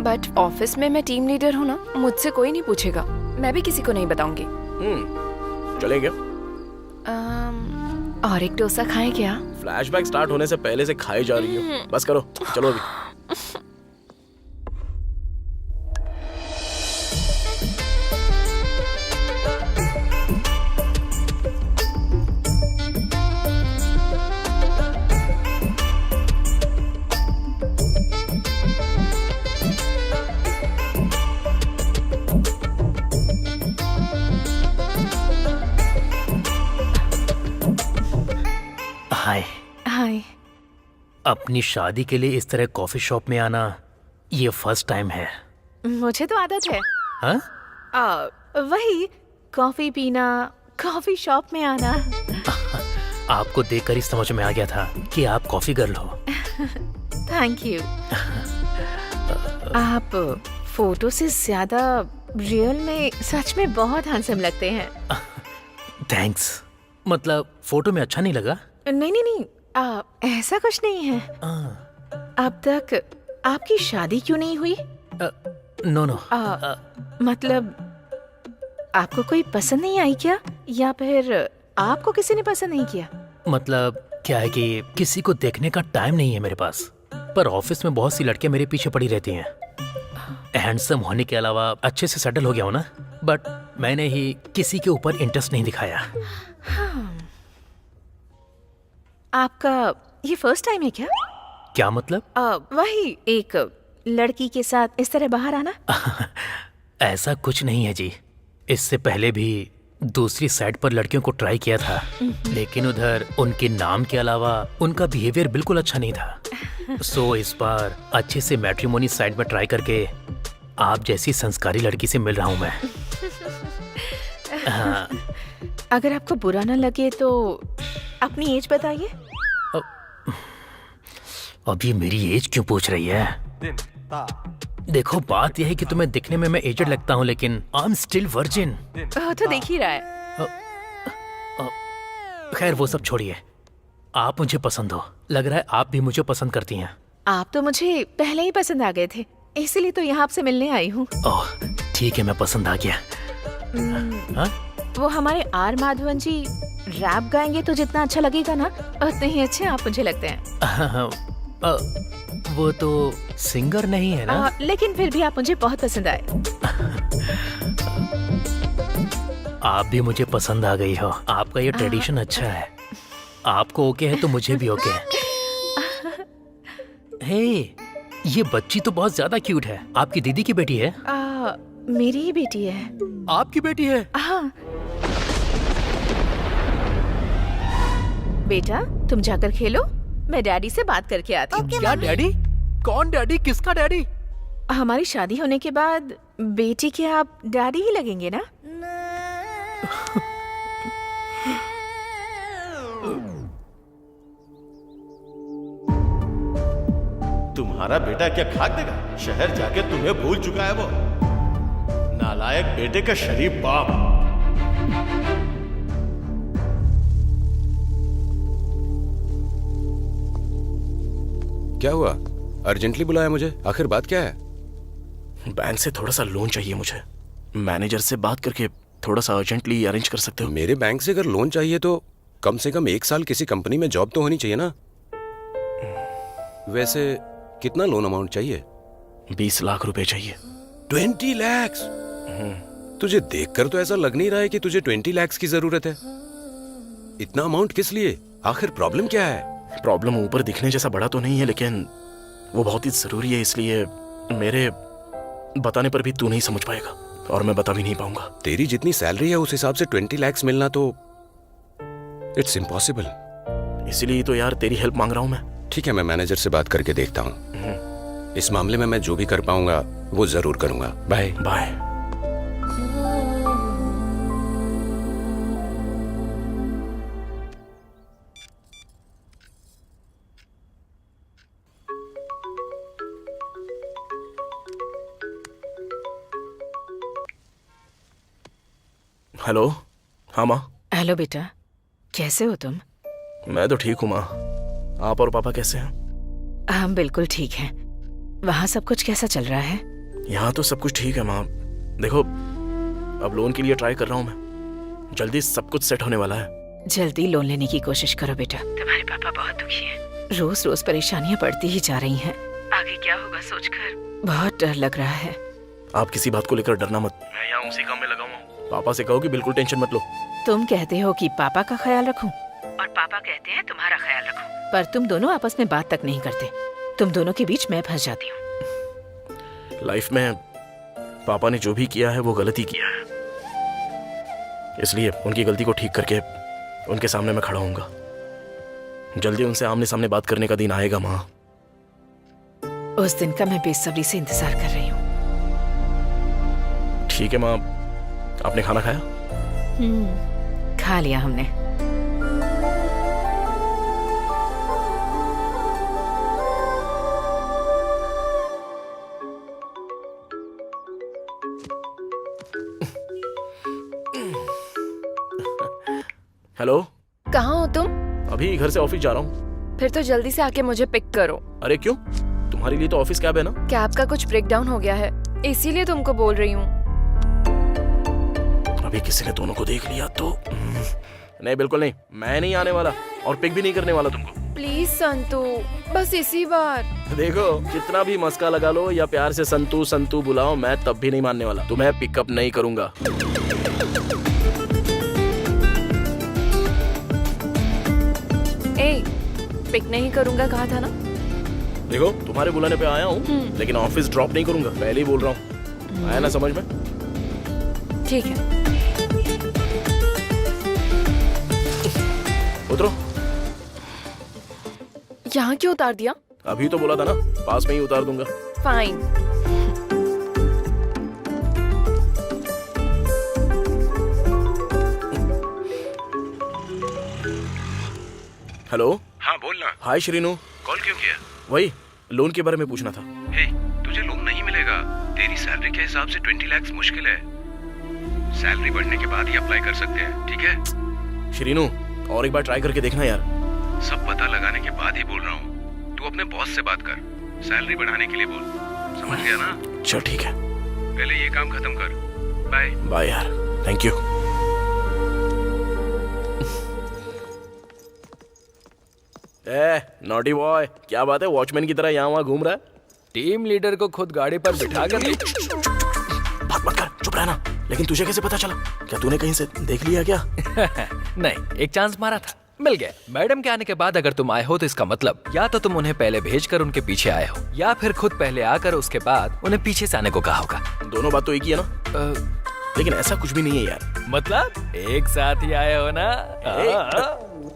बट ऑफिस में मैं टीम लीडर हूँ ना, मुझसे कोई नहीं पूछेगा। मैं भी किसी को नहीं बताऊंगी। चलेंगे। और एक डोसा खाएं क्या? फ्लैशबैक स्टार्ट होने से पहले से खाए जा रही हो। बस करो, चलो अभी। हाय। हाय। अपनी शादी के लिए इस तरह कॉफी शॉप में आना ये फर्स्ट टाइम है। मुझे तो आदत है। हाँ? वही कॉफी पीना, कॉफी शॉप में आना। आपको देखकर ही समझ में आ गया था कि आप कॉफी गर्ल हो। Thank you. आप फोटो से ज्यादा रियल में सच में बहुत हैंडसम लगते हैं। थैंक्स। मतलब फोटो में अच्छा नहीं लगा? नहीं नहीं नहीं, ऐसा कुछ नहीं है। अब तक आपकी शादी क्यों नहीं हुई? No no. मतलब आपको कोई पसंद नहीं आई क्या, या फिर आपको किसी ने पसंद नहीं किया? मतलब क्या है कि किसी को देखने का टाइम नहीं है मेरे पास, पर ऑफिस में बहुत सी लड़कियां मेरे पीछे पड़ी रहती हैं। हैंडसम होने के अलावा अच्छे से सेटल हो गया हूं ना, बट मैंने ही किसी के ऊपर इंटरेस्ट नहीं दिखाया। आपका ये फर्स्ट टाइम है क्या? क्या मतलब? वही एक लड़की के साथ इस तरह बाहर आना। ऐसा कुछ नहीं है जी। इससे पहले भी दूसरी साइट पर लड़कियों को ट्राई किया था, लेकिन उधर उनके नाम के अलावा उनका बिहेवियर बिल्कुल अच्छा नहीं था। सो इस बार अच्छे से मैट्रिमोनी साइट पर ट्राई करके आप जैसी संस्कारी लड़की से मिल रहा हूँ मैं। हाँ। अगर आपको बुरा ना लगे तो अपनी एज बताइए। अब ये मेरी एज क्यों पूछ रही है? देखो, बात यह है कि तुम्हें दिखने में मैं एजड लगता हूँ, लेकिन आई एम स्टिल वर्जिन। तो देख ही रहा है। खैर वो सब छोड़िए, आप मुझे पसंद हो। लग रहा है आप भी मुझे पसंद करती हैं। आप तो मुझे पहले ही पसंद आ गए थे, इसीलिए तो यहाँ आपसे मिलने आई हूँ। ओह ठीक है, मैं पसंद आ गया। हाँ? वो हमारे आर माधवन जी रैप गाएंगे तो जितना अच्छा लगेगा ना, उतने ही अच्छे आप मुझे लगते हैं। वो तो सिंगर नहीं है ना? लेकिन फिर भी आप मुझे बहुत पसंद आए। आप भी मुझे पसंद आ गई हो। आपका ये ट्रेडिशन अच्छा है। आपको ओके है तो मुझे भी ओके है। हे, ये बच्ची तो बहुत ज्यादा क्यूट है। आपकी दीदी की बेटी है? मेरी ही बेटी है। आपकी बेटी है? हाँ। बेटा तुम जाकर खेलो, मैं डैडी से बात करके आती हूँ। क्या डैडी? कौन डैडी? किसका डैडी? हमारी शादी होने के बाद बेटी के आप डैडी ही लगेंगे ना? तुम्हारा बेटा क्या खाक देगा? शहर जाके तुम्हें भूल चुका है वो। नालायक बेटे का शरीफ बाप। क्या हुआ? अर्जेंटली बुलाया मुझे? आखिर बात क्या है? बैंक से थोड़ा सा लोन चाहिए मुझे। मैनेजर से बात करके थोड़ा सा अर्जेंटली अरेंज कर सकते हो? मेरे बैंक से अगर लोन चाहिए तो कम से कम 1 साल किसी कंपनी में जॉब तो होनी चाहिए ना। वैसे कितना लोन अमाउंट चाहिए? 20 लाख रुपए चाहिए। 20 लाख? तुझे देखकर तो ऐसा लग नहीं रहा है कि तुझे 20 लाख की जरूरत है। इतना अमाउंट किस लिए? आखिर प्रॉब्लम क्या है? प्रॉब्लम ऊपर दिखने जैसा बड़ा तो नहीं है, लेकिन वो बहुत ही जरूरी है, इसलिए मेरे बताने पर भी तू नहीं समझ पाएगा और मैं बता भी नहीं पाऊंगा। तेरी जितनी सैलरी है उस हिसाब से 20 लाख मिलना तो इट्स इम्पॉसिबल। इसीलिए तो यार तेरी हेल्प मांग रहा हूं मैं। ठीक है, मैं मैनेजर से बात करके देखता हूँ। इस मामले में मैं जो भी कर पाऊंगा वो जरूर करूंगा। Bye bye. हेलो। हाँ माँ। हेलो बेटा, कैसे हो तुम? मैं तो ठीक हूँ माँ। आप और पापा कैसे हैं? हम बिल्कुल ठीक हैं। वहाँ सब कुछ कैसा चल रहा है? यहाँ तो सब कुछ ठीक है माँ। देखो, अब लोन के लिए ट्राई कर रहा हूँ मैं। जल्दी सब कुछ सेट होने वाला है। जल्दी लोन लेने की कोशिश करो बेटा। तुम्हारे पापा बहुत दुखी हैं। रोज रोज परेशानियाँ बढ़ती ही जा रही हैं। आगे क्या होगा सोचकर बहुत डर लग रहा है। आप किसी बात को लेकर डरना मत। मैं यहाँ उसी काम में लगा हूँ। पापा से कहो कि बिल्कुल टेंशन मत लो। तुम कहते हो कि पापा का ख्याल रखूं और पापा कहते हैं तुम्हारा ख्याल रखूं, पर तुम दोनों आपस में बात तक नहीं करते। तुम दोनों के बीच मैं फंस जाती हूँ। लाइफ में पापा ने जो भी किया है वो गलती किया है, इसलिए उनकी गलती को ठीक करके उनके सामने मैं खड़ा होऊंगा। जल्दी उनसे आमने सामने बात करने का दिन आएगा माँ। उस दिन का मैं बेसब्री से इंतजार कर रही हूँ। ठीक है माँ। आपने खाना खाया? खा लिया हमने। हेलो। कहाँ हो तुम? अभी घर से ऑफिस जा रहा हूँ। फिर तो जल्दी से आके मुझे पिक करो। अरे क्यों? तुम्हारे लिए तो ऑफिस कैब है ना। कैब का कुछ ब्रेक डाउन हो गया है, इसीलिए तुमको बोल रही हूँ। अभी किसी ने दोनों को देख लिया तो नहीं, बिल्कुल नहीं। मैं नहीं आने वाला और पिक भी नहीं करने वाला तुमको। प्लीज संतू, बस इसी बार। देखो, कितना भी मस्का लगा लो या प्यार से संतू संतू बुलाओ, मैं तब भी नहीं मानने वाला। तुम्हें पिकअप नहीं करूंगा। ए, पिक नहीं करूंगा कहा था ना। देखो, तुम्हारे बुलाने पे आया हूँ, लेकिन ऑफिस ड्रॉप नहीं करूंगा। पहले ही बोल रहा हूँ। आया ना समझ में? ठीक है। यहाँ क्यों उतार दिया? अभी तो बोला था ना, पास में ही उतार दूंगा। फाइन। हेलो। हाँ बोलना। हाय श्रीनू। कॉल क्यों किया? वही लोन के बारे में पूछना था। हे, तुझे लोन नहीं मिलेगा। तेरी सैलरी के हिसाब से 20 लाख मुश्किल है। सैलरी बढ़ने के बाद ही अप्लाई कर सकते हैं, ठीक है? श्रीनू, और एक बार ट्राई करके देखना यार। सब पता लगाने के बाद ही बोल रहा हूँ। तू अपने बॉस से बात कर, सैलरी बढ़ाने के लिए बोल। समझ गया ना? चल ठीक है। पहले ये काम खत्म कर। बाय। बाय यार, थैंक यू। नॉटी बॉय, क्या बात है, वॉचमैन की तरह यहाँ वहाँ घूम रहा है? टीम लीडर को खुद गाड़ी पर बिठा कर बात मत कर, चुप रहना। लेकिन तुझे कैसे पता चला? क्या तूने कहीं से देख लिया क्या? नहीं, एक चांस मारा था, मिल गया। मैडम के आने के बाद अगर तुम आए हो तो इसका मतलब या तो तुम उन्हें पहले भेजकर उनके पीछे आए हो, या फिर खुद पहले आकर उसके बाद उन्हें पीछे से आने को कहा होगा। दोनों बात तो एक ही है ना? लेकिन ऐसा कुछ भी नहीं है यार। मतलब एक साथ ही आए हो ना?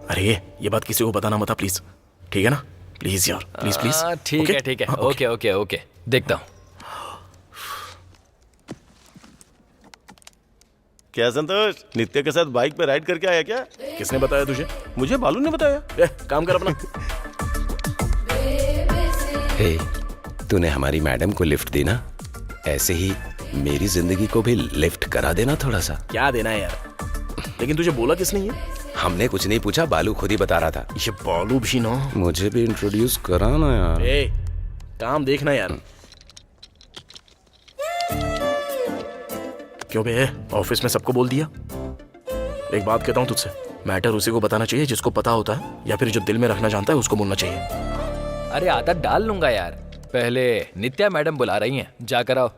अरे ये बात किसी को बताना मत प्लीज, ठीक है ना? प्लीज यार, प्लीज प्लीज। ठीक है ठीक है, ओके ओके ओके, देखता हूँ। क्या संतोष, नित्य के साथ बाइक पे राइड करके आया क्या? किसने बताया तुझे? मुझे बालू ने बताया। काम कर अपना। हे, तूने हमारी मैडम को लिफ्ट दी ना, ऐसे ही मेरी जिंदगी को भी लिफ्ट करा देना थोड़ा सा। क्या देना है यार? लेकिन तुझे बोला किसने ये? हमने कुछ नहीं पूछा, बालू खुद ही बता रहा था। ये बालू भी ना, मुझे भी इंट्रोड्यूस करा ना यार। काम देखना यार। क्यों बे, ऑफिस में सबको बोल दिया? एक बात कहता हूँ तुझसे, मैटर उसी को बताना चाहिए जिसको पता होता है, या फिर जो दिल में रखना जानता है उसको बोलना चाहिए। अरे आदत डाल लूंगा यार, पहले नित्या मैडम बुला रही हैं, जाकर आओ।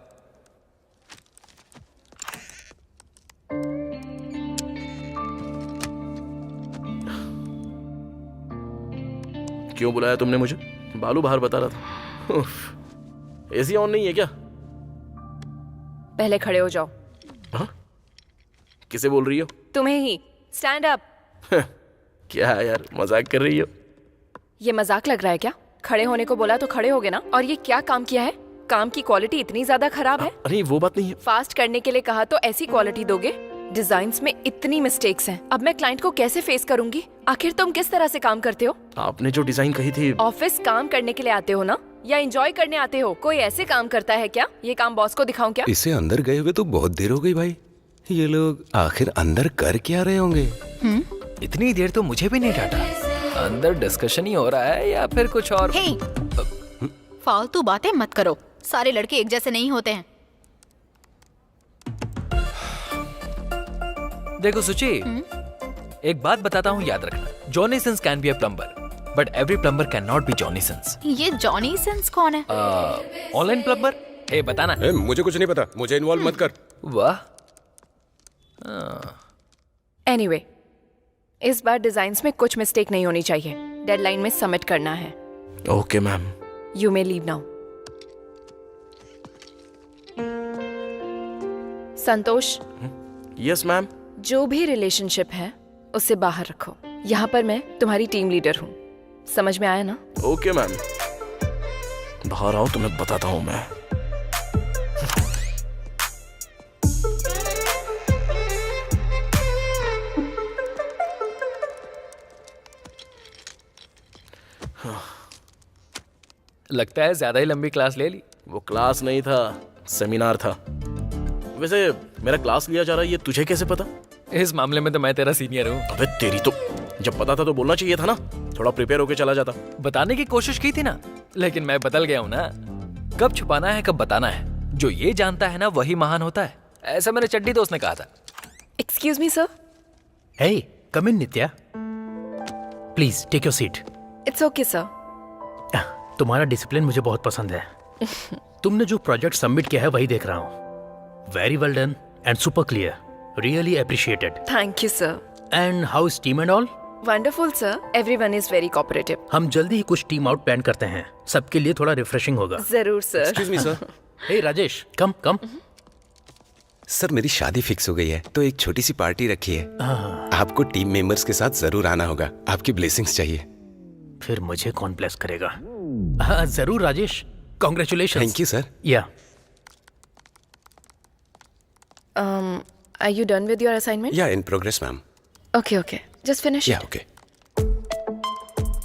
क्यों बुलाया तुमने मुझे? बालू बाहर बता रहा था। एसी ऑन नहीं है क्या? पहले खड़े हो जाओ। हाँ? किसे बोल रही हो? तुम्हें ही। Stand up. क्या है यार, मजाक कर रही हो? ये मजाक लग रहा है क्या? खड़े होने को बोला तो खड़े होगे ना। और ये क्या काम किया है? काम की क्वालिटी इतनी ज्यादा खराब है। अरे वो बात नहीं है। फास्ट करने के लिए कहा तो ऐसी क्वालिटी दोगे? डिजाइन्स में इतनी मिस्टेक्स हैं। अब मैं क्लाइंट को कैसे फेस करूंगी? आखिर तुम किस तरह से काम करते हो? आपने जो डिजाइन कही थी। ऑफिस काम करने के लिए आते हो ना, या एंजॉय करने आते हो? कोई ऐसे काम करता है क्या? ये काम बॉस को दिखाऊं क्या? इसे अंदर गए हुए तो बहुत देर हो गई भाई। ये लोग आखिर अंदर कर क्या रहे होंगे? इतनी देर तो मुझे भी नहीं डांटा। अंदर डिस्कशन ही हो रहा है या फिर कुछ और? फालतू बातें मत करो, सारे लड़के एक जैसे नहीं होते हैं। देखो सुची, एक बात बताता हूँ, याद रखना। Johnny Sins can be a plumber, but every plumber can not be Johnny Sins. ये जॉनी सिंस कौन है? Online plumber. हे बताना। मुझे कुछ नहीं पता, मुझे इन्वॉल्व मत कर। वाह। एनीवे, इस बार डिजाइन्स में कुछ मिस्टेक नहीं होनी चाहिए। डेडलाइन में सबमिट करना है। Okay ma'am. You may leave now. Santosh. Yes ma'am. जो भी रिलेशनशिप है उसे बाहर रखो। यहाँ पर मैं तुम्हारी टीम लीडर हूँ, समझ में आया ना? Okay ma'am. बाहर आओ, तुम्हें बताता हूँ मैं। लगता है ज्यादा ही लंबी क्लास ले ली। वो क्लास नहीं था, सेमिनार था। वैसे मेरा क्लास लिया जा रहा है, ये तुझे कैसे पता? इस मामले में तो मैं तेरा सीनियर हूँ। अबे तेरी तो, जब पता था तो बोलना चाहिए था ना, थोड़ा प्रिपेयर होके चला जाता। बताने की कोशिश की थी ना, लेकिन मैं बदल गया हूँ ना। कब छुपाना है कब बताना है, जो ये जानता है ना वही महान होता है, ऐसा मेरे चड्डी दोस्त ने कहा था। Excuse me sir. Hey, come in Nitya, please take your seat. It's okay sir. तुम्हारा डिसिप्लिन मुझे बहुत पसंद है। तुमने जो प्रोजेक्ट सबमिट किया है वही देख रहा हूँ। Very well done and super clear, really appreciated. Thank you sir. And how is team and all? Wonderful sir, everyone is very cooperative. हम जल्दी ही कुछ टीम आउट प्लान करते हैं, सबके लिए थोड़ा रिफ्रेशिंग होगा। जरूर sir. Excuse me sir. Hey Rajesh, come come. Sir मेरी शादी फिक्स हो गई है, तो एक छोटी सी पार्टी रखी है। आपको टीम मेंबर्स के साथ जरूर आना होगा, आपकी ब्लेसिंग्स चाहिए। फिर मुझे कौन ब्लेस करेगा? हाँ जरूर Rajesh, congratulation. Thank you sir. या Are you done with your assignment? या in progress ma'am. Okay, okay. Just finish या it. ओके।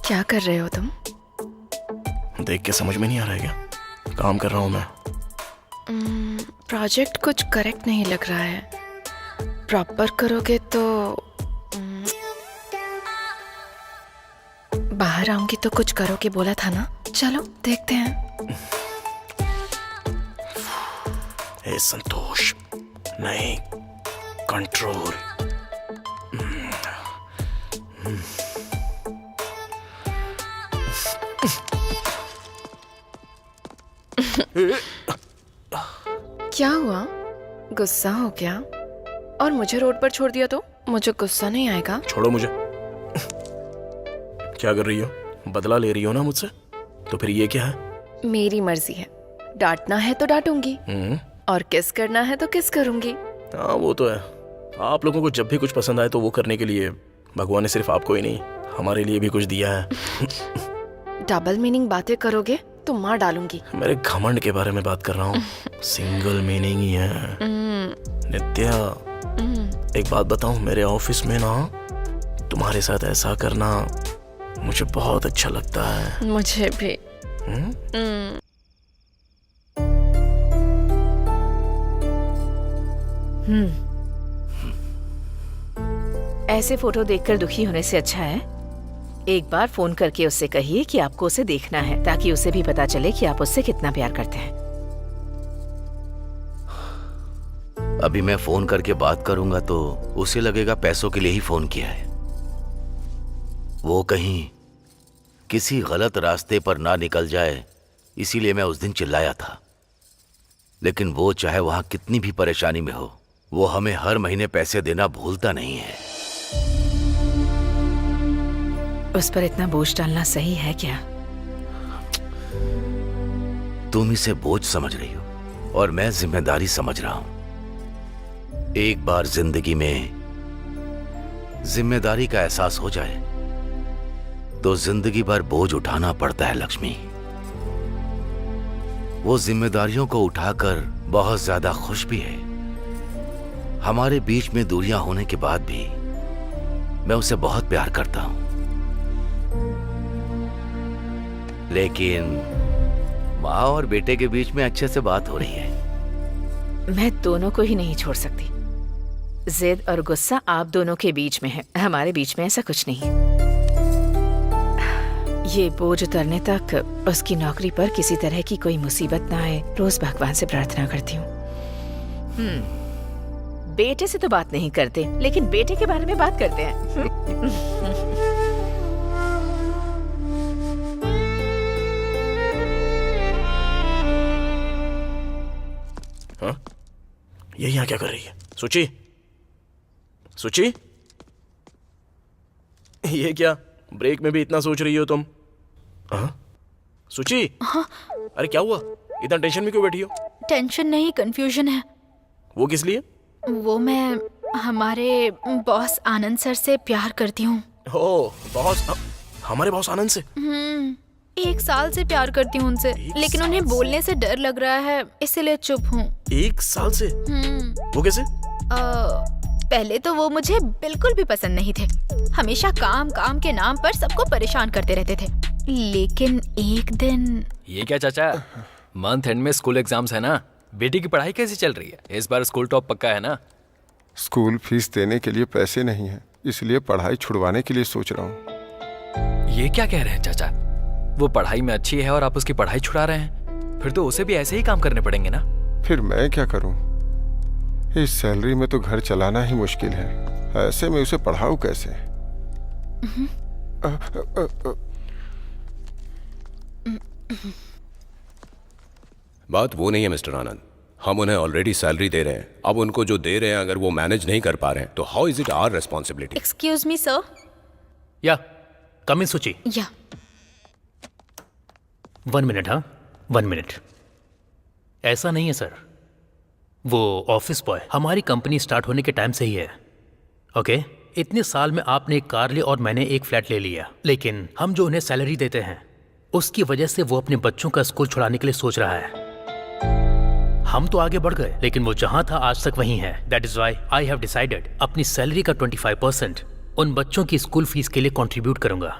क्या कर रहे हो तुम? देख के समझ में नहीं आ रहा है क्या? काम कर रहा हूँ मैं। प्रोजेक्ट कुछ करेक्ट नहीं लग रहा है। प्रॉपर करोगे तो बाहर आऊंगी तो कुछ करोगे बोला था ना। चलो देखते हैं। ए संतोष, नहीं, कंट्रोल। क्या हुआ? गुस्सा हो गया? और मुझे रोड पर छोड़ दिया तो मुझे गुस्सा नहीं आएगा? छोड़ो मुझे। क्या कर रही हो? बदला ले रही हो ना मुझसे? तो फिर ये क्या है? मेरी मर्जी है। डांटना है तो डांटूंगी और किस करना है तो किस करूंगी। हाँ वो तो है। आप लोगों को जब भी कुछ पसंद आए तो वो करने के लिए भगवान ने सिर्फ आपको ही नहीं हमारे लिए भी कुछ दिया है। डबल मीनिंग बातें करोगे तो मार डालूंगी। मेरे घमंड के बारे में बात कर रहा हूँ। सिंगल मीनिंग ही है। नित्या, एक बात बताऊं, मेरे ऑफिस में ना तुम्हारे साथ ऐसा करना मुझे बहुत अच्छा लगता है। मुझे भी। ऐसे फोटो देखकर दुखी होने से अच्छा है एक बार फोन करके उससे कहिए कि आपको उसे देखना है, ताकि उसे भी पता चले कि आप उससे कितना प्यार करते हैं। अभी मैं फोन करके बात करूंगा तो उसे लगेगा पैसों के लिए ही फोन किया है। वो कहीं किसी गलत रास्ते पर ना निकल जाए, इसीलिए मैं उस दिन चिल्लाया था। लेकिन वो चाहे वहां कितनी भी परेशानी में हो, वो हमें हर महीने पैसे देना भूलता नहीं है। उस पर इतना बोझ डालना सही है क्या? तुम इसे बोझ समझ रही हो और मैं जिम्मेदारी समझ रहा हूं। एक बार जिंदगी में जिम्मेदारी का एहसास हो जाए तो जिंदगी भर बोझ उठाना पड़ता है लक्ष्मी। वो जिम्मेदारियों को उठाकर बहुत ज्यादा खुश भी है। हमारे बीच में दूरियां होने के बाद भी मैं उसे बहुत प्यार करता हूं। लेकिन माँ और बेटे के बीच में अच्छे से बात हो रही है। मैं दोनों को ही नहीं छोड़ सकती। जिद और गुस्सा आप दोनों के बीच में है, हमारे बीच में ऐसा कुछ नहीं। ये बोझ उतरने तक उसकी नौकरी पर किसी तरह की कोई मुसीबत ना आए, रोज भगवान से प्रार्थना करती हूँ। बेटे से तो बात नहीं करते, लेकिन बेटे के बारे में बात करते हैं। हाँ? ये यहाँ क्या कर रही है? सुची, सुची, ये क्या ब्रेक में भी इतना सोच रही हो तुम? हाँ? सुची, हाँ? अरे क्या हुआ? इतना टेंशन में क्यों बैठी हो? टेंशन नहीं, कंफ्यूजन है। वो किस लिए? वो मैं हमारे बॉस आनंद सर से प्यार करती हूँ। ओ, बॉस? हमारे बॉस आनंद से? 1 साल से प्यार करती हूँ उनसे, लेकिन उन्हें बोलने से डर लग रहा है, इसलिए चुप हूँ। 1 साल से? वो कैसे? पहले तो वो मुझे बिल्कुल भी पसंद नहीं थे। हमेशा काम काम के नाम पर सबको परेशान करते रहते थे। लेकिन एक दिन। ये क्या चाचा, मंथ एंड में स्कूल एग्जाम्स है ना, बेटी की पढ़ाई कैसी चल रही है? इस बार स्कूल टॉप पक्का है ना? स्कूल फीस देने के लिए पैसे नहीं है, इसलिए पढ़ाई छुड़वाने के लिए सोच रहा हूँ। ये क्या कह रहे हैं चाचा? वो पढ़ाई में अच्छी है और आप उसकी पढ़ाई छुड़ा रहे हैं? फिर तो उसे भी ऐसे ही काम करने पड़ेंगे ना? फिर मैं क्या करूँ? इस सैलरी में तो घर चलाना ही मुश्किल है, ऐसे में उसे पढ़ाऊँ कैसे? बात वो नहीं है मिस्टर आनंद, हम उन्हें ऑलरेडी सैलरी दे रहे हैं। अब उनको जो दे रहे हैं अगर वो मैनेज नहीं कर पा रहे हैं तो how is it our responsibility? Excuse me sir. Yeah come इन सुची। या 1 मिनट। हाँ 1 मिनट। ऐसा नहीं है सर, वो ऑफिस बॉय हमारी कंपनी स्टार्ट होने के टाइम से ही है। ओके, इतने साल में आपने एक कार ली और मैंने एक फ्लैट ले लिया, लेकिन हम जो उन्हें सैलरी देते हैं उसकी वजह से वो अपने बच्चों का स्कूल छुड़ाने के लिए सोच रहा है। हम तो आगे बढ़ गए, लेकिन वो जहां था आज तक वहीं है। That is why I have decided अपनी सैलरी का 25% उन बच्चों की स्कूल फीस के लिए कंट्रीब्यूट करूंगा।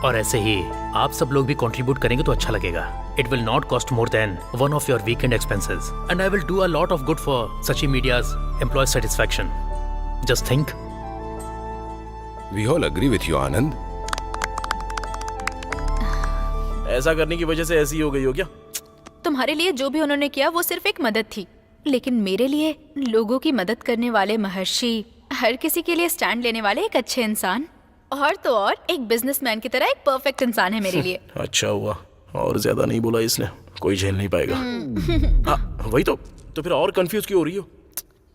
और ऐसे ही आप सब लोग भी कंट्रीब्यूट करेंगे तो अच्छा लगेगा। It will not cost more than one of your weekend expenses and I will do a lot of good for Suchi media's employ satisfaction. Just think. We all agree with you Anand. ऐसा करने की वजह से ऐसी हो गई हो क्या? तुम्हारे लिए जो भी उन्होंने किया वो सिर्फ एक मदद थी, लेकिन मेरे लिए लोगों की मदद करने वाले महर्षि, हर किसी के लिए स्टैंड लेने वाले एक अच्छे इंसान, और तो और एक बिजनेसमैन की तरह एक परफेक्ट इंसान है मेरे लिए। अच्छा हुआ, और ज्यादा नहीं बोला इसने, कोई झेल नहीं पाएगा। हाँ वही तो फिर और कंफ्यूज क्यों हो रही हो?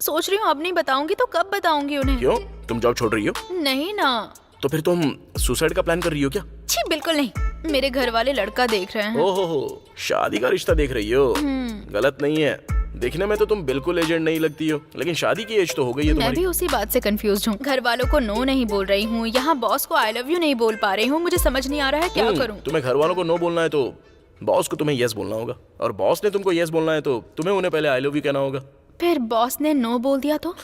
सोच रही हूँ अब नहीं बताऊंगी तो कब बताऊंगी उन्हें। क्यों, तुम जॉब छोड़ रही हो? नहीं ना। तो फिर तुम सुसाइड का प्लान कर रही हो क्या? छी बिल्कुल नहीं, मेरे घर वाले लड़का देख रहे हैं। ओहो, शादी का रिश्ता देख रही हो? गलत नहीं है, देखने में तो तुम बिल्कुल एजेंट नहीं लगती हो, लेकिन शादी की एज तो हो गई है तुम्हारी। मैं भी उसी बात से कंफ्यूज हूँ। घर वालों को नो नहीं बोल रही हूँ, यहाँ बॉस को आई लव यू नहीं बोल पा रही हूँ। मुझे समझ नहीं आ रहा है क्या करूँ। तुम्हें घर वालों को नो बोलना है तो बॉस को तुम्हें यस बोलना होगा, और बॉस ने तुमको यस बोलना है तो तुम्हें उन्हें पहले आई लव यू कहना होगा। फिर बॉस ने नो बोल दिया तो?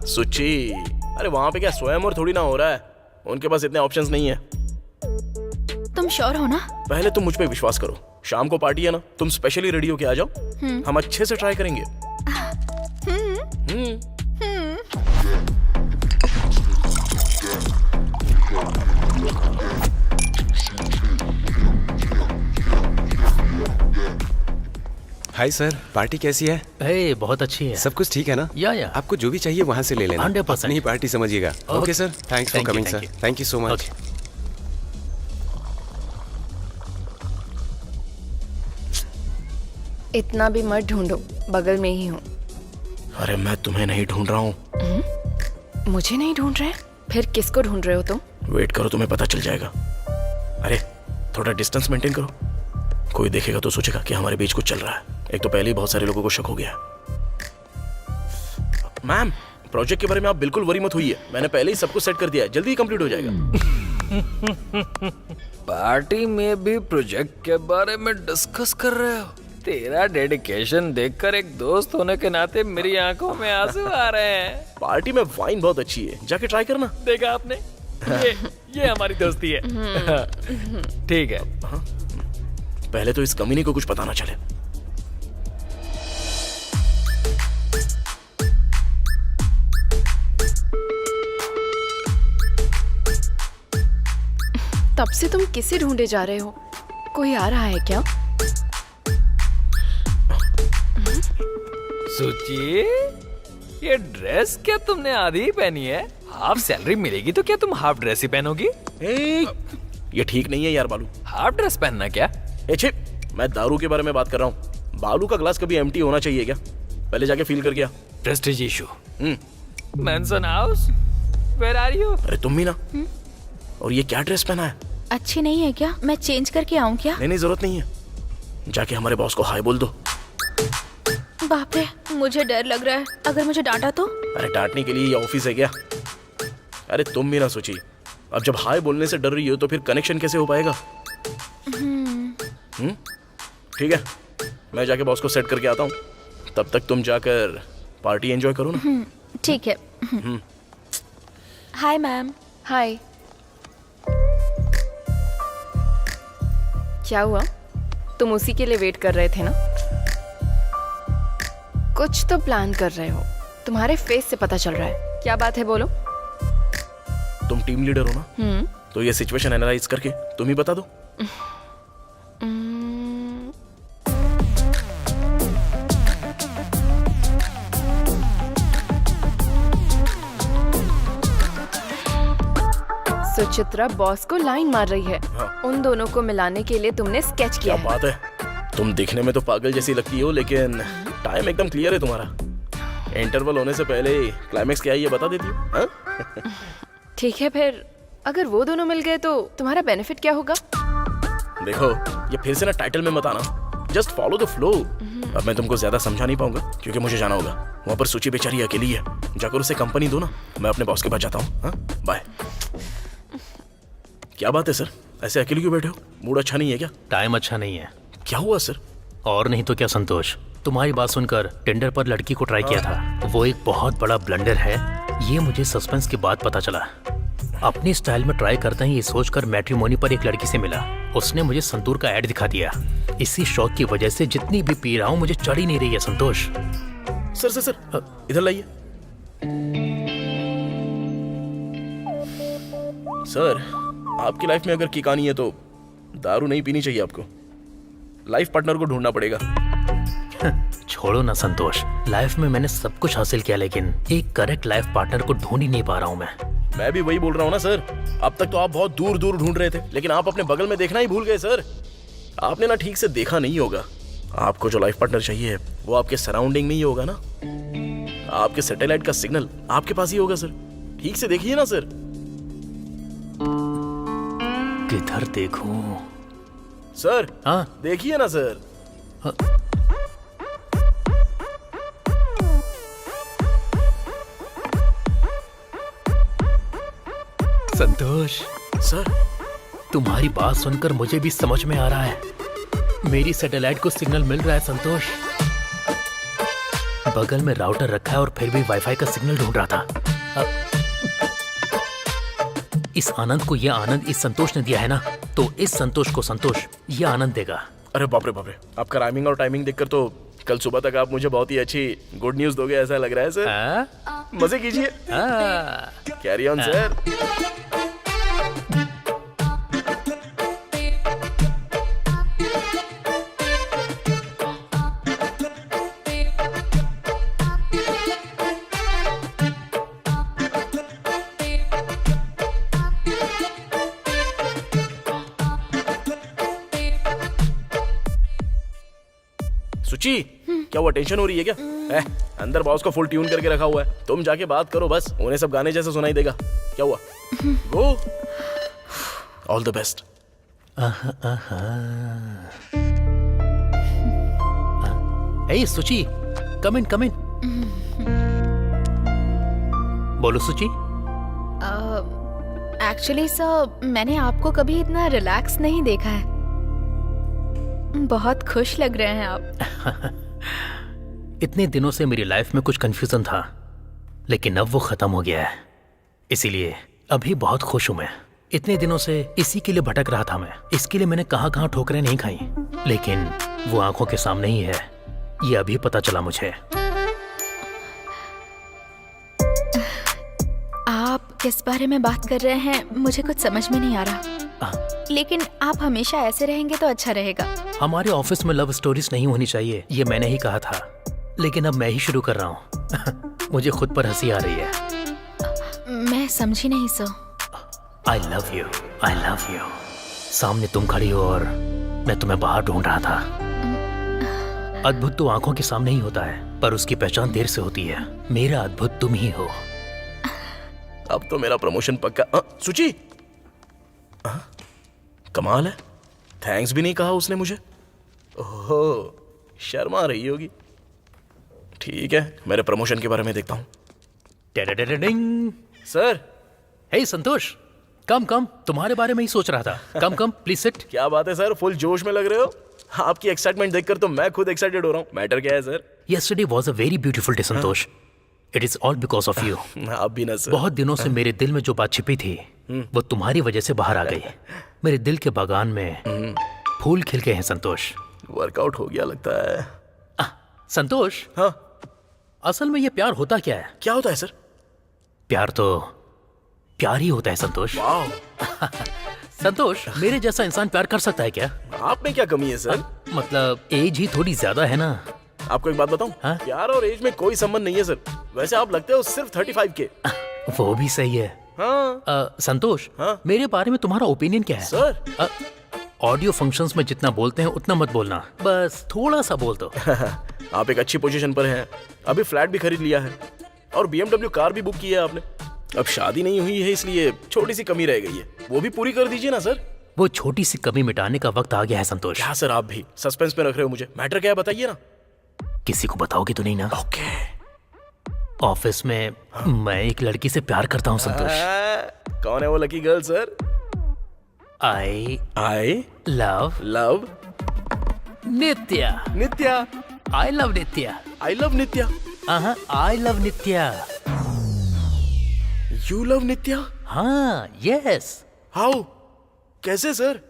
सुची, अरे वहाँ पे क्या स्वयं और थोड़ी ना हो रहा है, उनके पास इतने ऑप्शंस नहीं है। तुम श्योर हो ना? पहले तुम मुझ पे विश्वास करो, शाम को पार्टी है ना, तुम स्पेशली रेडी होके आ जाओ, हम अच्छे से ट्राई करेंगे। हाय सर, पार्टी कैसी है? हे, बहुत अच्छी है। सब कुछ ठीक है ना? या आपको जो भी चाहिए वहाँ से ले लेना। 100%। अपनी ही पार्टी समझिएगा। Okay sir, thanks for coming sir. Thank you so much. इतना भी मत ढूंढो, बगल में ही हूँ। अरे मैं तुम्हें नहीं ढूंढ रहा हूँ। मुझे नहीं ढूंढ रहे? फिर किसको ढूंढ रहे हो तुम? वेट करो, तुम्हें पता चल जाएगा। अरे थोड़ा डिस्टेंस मेंटेन करो, कोई देखेगा तो सोचेगा कि हमारे बीच कुछ चल रहा है। एक तो पहले ही बहुत सारे लोगों को शक हो गया। मैम, प्रोजेक्ट के बारे में आप बिल्कुल वरी मत होइए, मैंने पहले ही सब कुछ सेट कर दिया है, जल्दी ही कंप्लीट हो जाएगा। पार्टी में भी प्रोजेक्ट के बारे में डिस्कस कर रहे हो? तेरा डेडिकेशन देखकर एक दोस्त होने के नाते मेरी आंखों में आंसू आ रहे हैं। पार्टी में वाइन बहुत अच्छी है, जाके ट्राई करना। देखा आपने, ये हमारी दोस्ती है। ठीक है। पहले तो इस कमीने को कुछ पता ना चले। तब से तुम किसे ढूंढे जा रहे हो? कोई आ रहा है क्या? सुची, ये ड्रेस क्या तुमने आधी ही पहनी है? हाफ सैलरी मिलेगी तो क्या तुम हाफ ड्रेस ही पहनोगी? ये ठीक नहीं है यार बालू। हाफ ड्रेस पहनना क्या? छे, मैं दारू के बारे में बात कर रहा हूँ। बालू का ग्लास कभी एम्प्टी होना चाहिए क्या? पहले जाके फील कर गया। Prestige issue. Mansion house, where are you? अरे तुम भी ना। और ये क्या ड्रेस पहना है? अच्छी नहीं है क्या? मैं चेंज करके आऊँ क्या? नहीं, जरूरत नहीं है, जाके हमारे बॉस को हाय बोल दो। बाप रे, मुझे डर लग रहा है, अगर मुझे डांटा तो? अरे डांटने के लिए ये ऑफिस है क्या? अरे तुम भी ना सोची, अब जब हाय बोलने से डर रही हो तो फिर कनेक्शन कैसे हो पाएगा? ठीक है, मैं जाके बॉस को सेट करके आता हूँ, तब तक तुम जाकर पार्टी एंजॉय करो ना। ठीक है। Hi ma'am. हाय। क्या हुआ? तुम उसी के लिए वेट कर रहे थे ना? कुछ तो प्लान कर रहे हो, तुम्हारे फेस से पता चल रहा है। क्या बात है, बोलो। तुम टीम लीडर हो ना, तो ये सिचुएशन एनालाइज करके तुम ही बता दो। सुचित्रा बॉस को लाइन मार रही है। उन दोनों को मिलाने के लिए तुमने स्केच किया है। क्या बात है, तुम दिखने में तो पागल जैसी लगती हो, लेकिन टाइम एकदम क्लियर है तुम्हारा। इंटरवल होने से पहले क्लाइमेक्स क्या है ये बता देती हो। ठीक है, फिर अगर वो दोनों मिल गए तो तुम्हारा बेनिफिट क्या होगा? देखो, ये फिर से ना टाइटल में मत आना, जस्ट फॉलो द फ्लो। अब मैं तुमको ज्यादा समझा नहीं पाऊंगा क्योंकि मुझे जाना होगा। वहां पर सूची बेचारी अकेली है, जाकर उसे कंपनी दो ना। मैं अपने बॉस के पास जाता हूँ। हाँ, बाय। क्या बात है सर, ऐसे अकेले क्यों बैठे हो? मूड अच्छा नहीं है क्या? टाइम अच्छा नहीं है। क्या हुआ सर? और नहीं तो क्या संतोष, तुम्हारी बात सुनकर टेंडर पर लड़की को ट्राई किया था, वो एक बहुत बड़ा ब्लंडर है। ये मुझे सस्पेंस के बाद पता चला। अपनी स्टाइल में ट्राई करते ही ये सोचकर मैट्रिमोनी पर एक लड़की से मिला। उसने मुझे संतूर का ऐड दिखा दिया। इसी शौक की वजह से जितनी भी पी रहा हूँ मुझे चढ़ ही नहीं रही है संतोष। सर इधर लाइए। सर, आपकी लाइफ में अगर किकानी है तो दारू नहीं पीनी चाहिए आपको। लाइफ पार्टनर को ढूंढना पड़ेगा। छोड़ो ना संतोष, लाइफ में मैंने सब कुछ हासिल किया लेकिन एक करेक्ट लाइफ पार्टनर को ढूंढ ही नहीं पा रहा हूँ मैं भी वही बोल रहा हूँ ना सर। अब तक तो आप बहुत दूर दूर ढूंढ रहे थे, लेकिन आप अपने बगल में देखना ही भूल गए सर। आपने ना ठीक से देखा नहीं होगा। आपको जो लाइफ पार्टनर चाहिए वो आपके सराउंडिंग में ही होगा ना। आपके सैटेलाइट का सिग्नल आपके पास ही होगा सर। ठीक से देखिए ना सर। किधर देखूं? सर, हाँ देखिए ना सर। हाँ। संतोष सर, तुम्हारी बात सुनकर मुझे भी समझ में आ रहा है। मेरी सैटेलाइट को सिग्नल मिल रहा है संतोष। बगल में राउटर रखा है और फिर भी वाईफाई का सिग्नल ढूंढ रहा था। इस आनंद को यह आनंद इस संतोष ने दिया है ना, तो इस संतोष को संतोष यह आनंद देगा। अरे बाप रे बाप रे, आपका राइमिंग और टाइमिंग देखकर तो कल सुबह तक आप मुझे बहुत ही अच्छी गुड न्यूज दोगे ऐसा लग रहा है सर। मजे कीजिए। Carry on sir. सुची, क्या वो टेंशन हो रही है क्या? अंदर बॉस को फुल ट्यून करके रखा हुआ है। तुम जाके बात करो बस, उन्हें सब गाने जैसे सुनाई देगा। क्या हुआ? Go. All the best. Hey Suchi, come इन कम इन। बोलो सुची। एक्चुअली सर, मैंने आपको कभी इतना रिलैक्स नहीं देखा है। बहुत खुश लग रहे हैं आप। इतने दिनों से मेरी लाइफ में कुछ कंफ्यूजन था, लेकिन अब वो खत्म हो गया है। इसीलिए अभी बहुत खुश हूं मैं। इतने दिनों से इसी के लिए भटक रहा था मैं। इसके लिए मैंने कहां कहां ठोकरें नहीं खाई, लेकिन वो आंखों के सामने ही है। ये अभी पता चला मुझे। आप किस बारे में बात कर रहे हैं मुझे कुछ समझ में नहीं आ रहा, लेकिन आप हमेशा ऐसे रहेंगे तो अच्छा रहेगा। हमारे ऑफिस में लव स्टोरीज नहीं होनी चाहिए, ये मैंने ही कहा था, लेकिन अब मैं ही शुरू कर रहा हूँ। मुझे खुद पर हंसी आ रही है। मैं समझी नहीं sir. I love you, I love you. सामने तुम खड़ी हो और मैं तुम्हें बाहर ढूंढ रहा था। अद्भुत तो आंखों के सामने ही होता है, पर उसकी पहचान देर से होती है। मेरा अद्भुत तुम ही हो। अब तो मेरा प्रमोशन पक्का। सुची, कमाल है, थैंक्स भी नहीं कहा उसने मुझे। ओहो, शर्मा रही होगी। ठीक है, मेरे प्रमोशन के बारे में देखता हूँ। सर। हे संतोष, कम कम, तुम्हारे बारे में ही सोच रहा था। कम कम, प्लीज सिट। क्या बात है सर, फुल जोश में लग रहे हो। आपकी एक्साइटमेंट देखकर तो मैं खुद एक्साइटेड हो रहा हूँ। मैटर क्या है sir? Yesterday was a very beautiful day, Santosh. It is all because of you. आप भी ना सर। बहुत दिनों से मेरे दिल में जो बात छिपी थी, वो तुम्हारी वजह से बाहर आ गई। मेरे दिल के बागान में फूल खिल गए हैं संतोष। वर्कआउट हो गया लगता है। संतोष। हाँ, असल में ये प्यार होता क्या है? क्या होता है सर? प्यार तो प्यार ही होता है संतोष। संतोष, मेरे जैसा इंसान प्यार कर सकता है क्या? आप में क्या कमी है सर? मतलब एज ही थोड़ी ज्यादा है ना। आपको एक बात बताऊं? प्यार और एज में कोई संबंध नहीं है सर। वैसे आप लगते हो सिर्फ 35 के। वो भी सही है। हाँ। संतोष, मेरे बारे में तुम्हारा ओपिनियन क्या है? सर, ऑडियो फंक्शंस में जितना बोलते हैं उतना मत बोलना, बस थोड़ा सा बोल दो। आप एक अच्छी पोजीशन पर हैं, अभी फ्लैट भी खरीद लिया है और BMW कार भी बुक की है आपने। अब शादी नहीं हुई है इसलिए छोटी सी कमी रह गई है, वो भी पूरी कर दीजिए ना सर। वो छोटी सी कमी मिटाने का वक्त आ गया है संतोष। क्या सर, आप भी सस्पेंस में रख रहे हो मुझे? मैटर क्या है बताइए ना। किसी को बताओगे तो नहीं ना? ओके। ऑफिस में मैं एक लड़की से प्यार करता हूँ संतोष। कौन है वो lucky girl sir? I love Nithya. Nithya? I love Nithya. I love Nithya? I love Nithya. You love Nithya? हाँ, यस। हाउ? कैसे सर?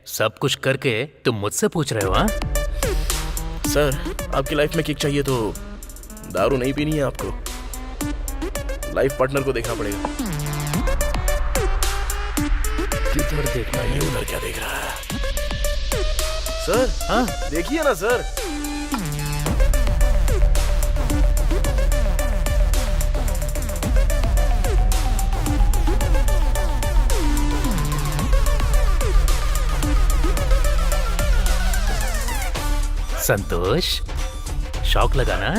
सब कुछ करके तुम मुझसे पूछ रहे हो? हाँ सर, आपकी लाइफ में किक चाहिए तो दारू नहीं पीनी है आपको, लाइफ पार्टनर को देखना पड़ेगा। किधर देखना है? उधर क्या देख रहा है सर? हाँ देखिए ना सर। संतोष, शौक लगा ना?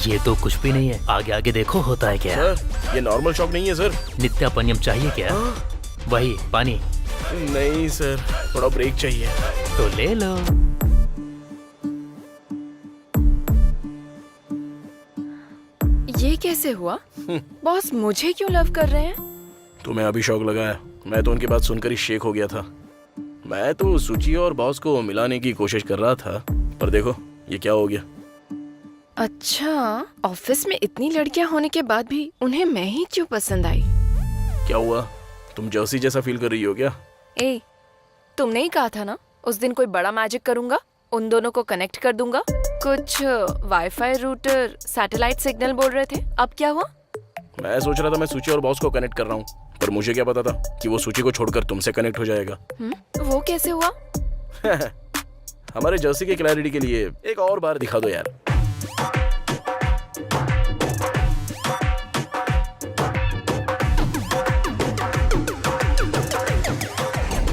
ये तो कुछ भी नहीं है, आगे आगे देखो होता है क्या। सर ये नॉर्मल शौक नहीं है सर। नित्यापनियम चाहिए क्या? वही पानी? नहीं सर, थोड़ा ब्रेक चाहिए। तो ले लो। ये कैसे हुआ? बॉस मुझे क्यों लव कर रहे हैं? तुम्हें अभी शौक लगा है? मैं तो उनकी बात सुनकर ही शेक हो गया था। मैं तो सुची और बॉस को मिलाने की कोशिश कर रहा था, पर देखो ये क्या हो गया। अच्छा, ऑफिस में इतनी लड़कियां होने के बाद भी उन्हें मैं ही क्यों पसंद आई? क्या हुआ, तुम जर्सी जैसा फील कर रही हो क्या? तुमने ही कहा था ना उस दिन कोई बड़ा मैजिक करूंगा, उन दोनों को कनेक्ट कर दूंगा। कुछ वाईफाई रूटर सैटेलाइट सिग्नल बोल रहे थे, अब क्या हुआ? मैं सोच रहा था मैं सुची और बॉस को कनेक्ट कर रहा हूँ, पर मुझे क्या पता था कि वो सुची को छोड़कर तुमसे कनेक्ट हो जाएगा। वो कैसे हुआ? हमारे जर्सी के क्लैरिटी के लिए एक और बार दिखा दो यार।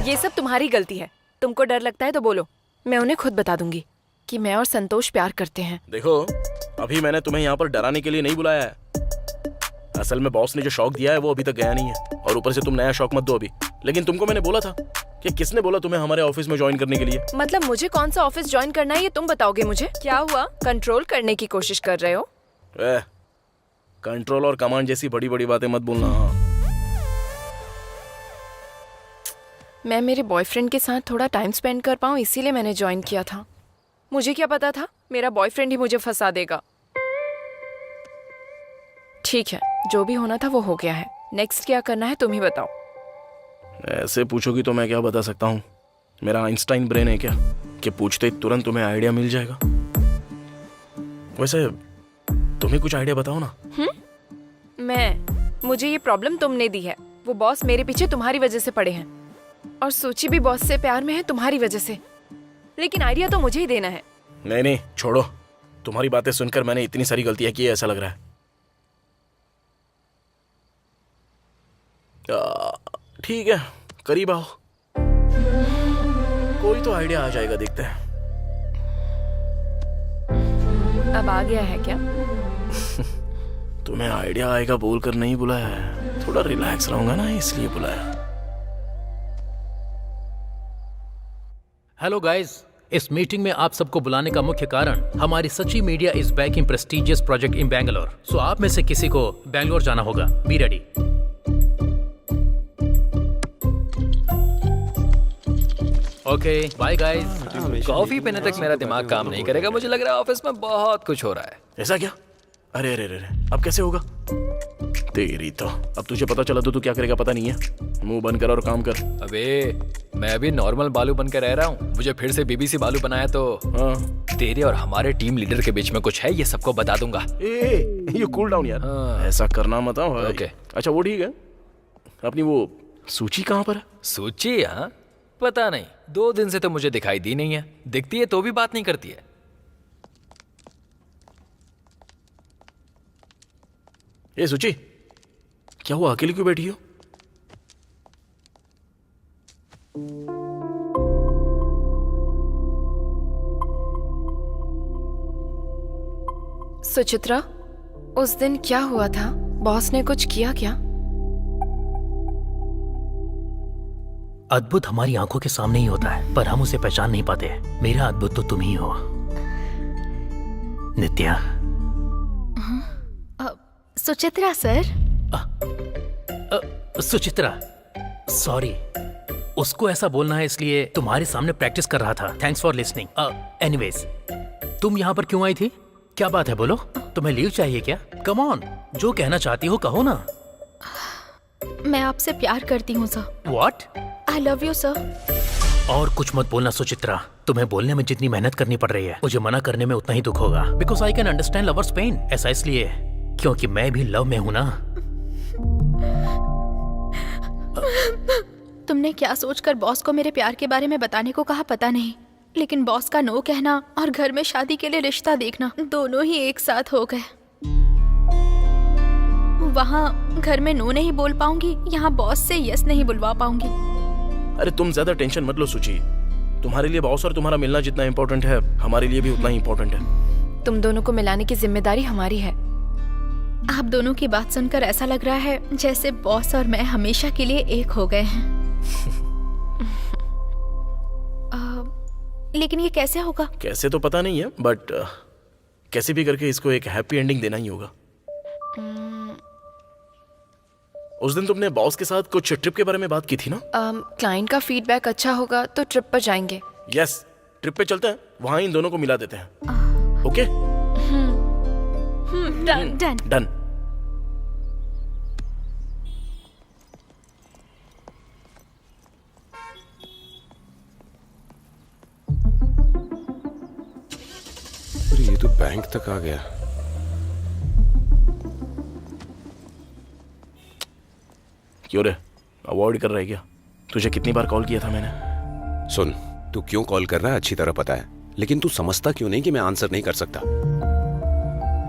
ये सब तुम्हारी गलती है। तुमको डर लगता है तो बोलो, मैं उन्हें खुद बता दूंगी कि मैं और संतोष प्यार करते हैं। देखो, अभी मैंने तुम्हें यहाँ पर डराने के लिए नहीं बुलाया है। असल में बॉस ने जो शौक दिया है वो अभी तक गया नहीं है, और ऊपर से तुम नया शौक मत दो अभी। लेकिन तुमको मैंने बोला था कि किसने बोला तुम्हें हमारे ऑफिस में ज्वाइन करने के लिए? मतलब मुझे कौन सा ऑफिस ज्वाइन करना है ये तुम बताओगे मुझे? क्या हुआ, कंट्रोल करने की कोशिश कर रहे हो? कंट्रोल और कमांड जैसी बड़ी बड़ी बातें मत बोलना। मैं मेरे बॉयफ्रेंड के साथ थोड़ा टाइम स्पेंड कर पाऊँ इसीलिए मैंने ज्वाइन किया था। मुझे क्या पता था मेरा बॉयफ्रेंड ही मुझे फंसा देगा। ठीक है, जो भी होना था वो हो गया है। नेक्स्ट क्या करना है तुम ही बताओ। ऐसे पूछोगी तो मैं क्या बता सकता हूँ? मेरा आइंस्टाइन ब्रेन है क्या कि पूछते ही तुरंत तुम्हें आइडिया मिल जाएगा? वैसे तुम्हें कुछ आइडिया बताओ ना। मुझे ये प्रॉब्लम तुमने दी है। वो बॉस मेरे पीछे तुम्हारी वजह से पड़े हैं, और सूची भी बॉस से प्यार में है तुम्हारी वजह से। लेकिन आइडिया तो मुझे ही देना है। नहीं छोड़ो, तुम्हारी बातें सुनकर मैंने इतनी सारी गलतियां की है ऐसा लग रहा है। ठीक है, करीब आओ, कोई तो आइडिया आ जाएगा, देखते हैं। अब आ गया है क्या? तुम्हें आइडिया आएगा बोलकर नहीं बुलाया है, थोड़ा रिलैक्स रहूंगा ना इसलिए बुलाया। हेलो गाइस, इस मीटिंग में आप सबको बुलाने का मुख्य कारण हमारी Suchi media is back in prestigious project in Bangalore. So आप में से किसी को बैंगलोर जाना होगा। Be ready. Okay bye guys. Coffee पीने तक मेरा दिमाग काम नहीं करेगा। मुझे लग रहा है ऑफिस में बहुत कुछ हो रहा है। ऐसा क्या? अरे अब कैसे होगा? तेरी तो, अब तुझे पता चला तो तू क्या करेगा पता नहीं है। मुंह बंद कर और काम कर। अबे मैं अभी नॉर्मल बालू बनकर रह रहा हूँ, मुझे फिर से बीबीसी बालू बनाया तो तेरे और हमारे टीम लीडर के बीच में कुछ है, ये सबको बता दूंगा। ये कूल डाउन यार, ऐसा करना मत। ओके अच्छा वो ठीक है, अपनी वो सूची कहाँ पर है? सूची? हाँ पता नहीं, 2 दिन से तो मुझे दिखाई दी नहीं है। दिखती है तो भी बात नहीं करती है। ये सूची, क्या हुआ, अकेली क्यों बैठी हो? सुचित्रा, उस दिन क्या हुआ था? बॉस ने कुछ किया क्या? अद्भुत हमारी आंखों के सामने ही होता है, पर हम उसे पहचान नहीं पाते। मेरा अद्भुत तो तुम ही हो नित्या। सुचित्रा सर। सुचित्रा, सॉरी, उसको ऐसा बोलना है इसलिए तुम्हारे सामने प्रैक्टिस कर रहा था। Thanks for listening. एनीवेज, तुम यहाँ पर क्यों आई थी? क्या बात है, बोलो। तुम्हें लीव चाहिए क्या? कम ऑन, जो कहना चाहती हो कहो ना। मैं आपसे प्यार करती हूँ sir. What? I love you sir. और कुछ मत बोलना सुचित्रा। तुम्हें बोलने में जितनी मेहनत करनी पड़ रही है, मुझे मना करने में उतना ही दुख होगा। Because I can understand lover's pain. ऐसा इसलिए क्योंकि मैं भी लव में हूं ना। तुमने क्या सोचकर बॉस को मेरे प्यार के बारे में बताने को कहा पता नहीं, लेकिन बॉस का नो कहना और घर में शादी के लिए रिश्ता देखना दोनों ही एक साथ हो गए। वहाँ घर में नो नहीं बोल पाऊंगी, यहाँ बॉस से यस नहीं बुलवा पाऊंगी। अरे तुम ज्यादा टेंशन मत लो सुची। तुम्हारे लिए बॉस और तुम्हारा मिलना जितना इम्पोर्टेंट है, हमारे लिए भी उतना ही इम्पोर्टेंट है। तुम दोनों को मिलाने की जिम्मेदारी हमारी है। आप दोनों की बात सुनकर ऐसा लग रहा है जैसे बॉस और मैं हमेशा के लिए एक हो गए हैं। लेकिन ये कैसे होगा? कैसे तो पता नहीं है, बट कैसे भी करके इसको एक हैप्पी एंडिंग देना ही होगा। उस दिन तुमने बॉस के साथ कुछ ट्रिप के बारे में बात की थी ना? क्लाइंट का फीडबैक अच्छा होगा तो ट्रिप पर जाएंगे। यस, ट्रिप पे चलते हैं, वहां इन दोनों को मिला देते हैं। ओके? डन। डन। अरे ये तो बैंक तक आ गया। क्यों रे, अवॉइड कर रहा है क्या? तुझे कितनी बार कॉल किया था मैंने? सुन, तू क्यों कॉल कर रहा है अच्छी तरह पता है, लेकिन तू समझता क्यों नहीं कि मैं आंसर नहीं कर सकता?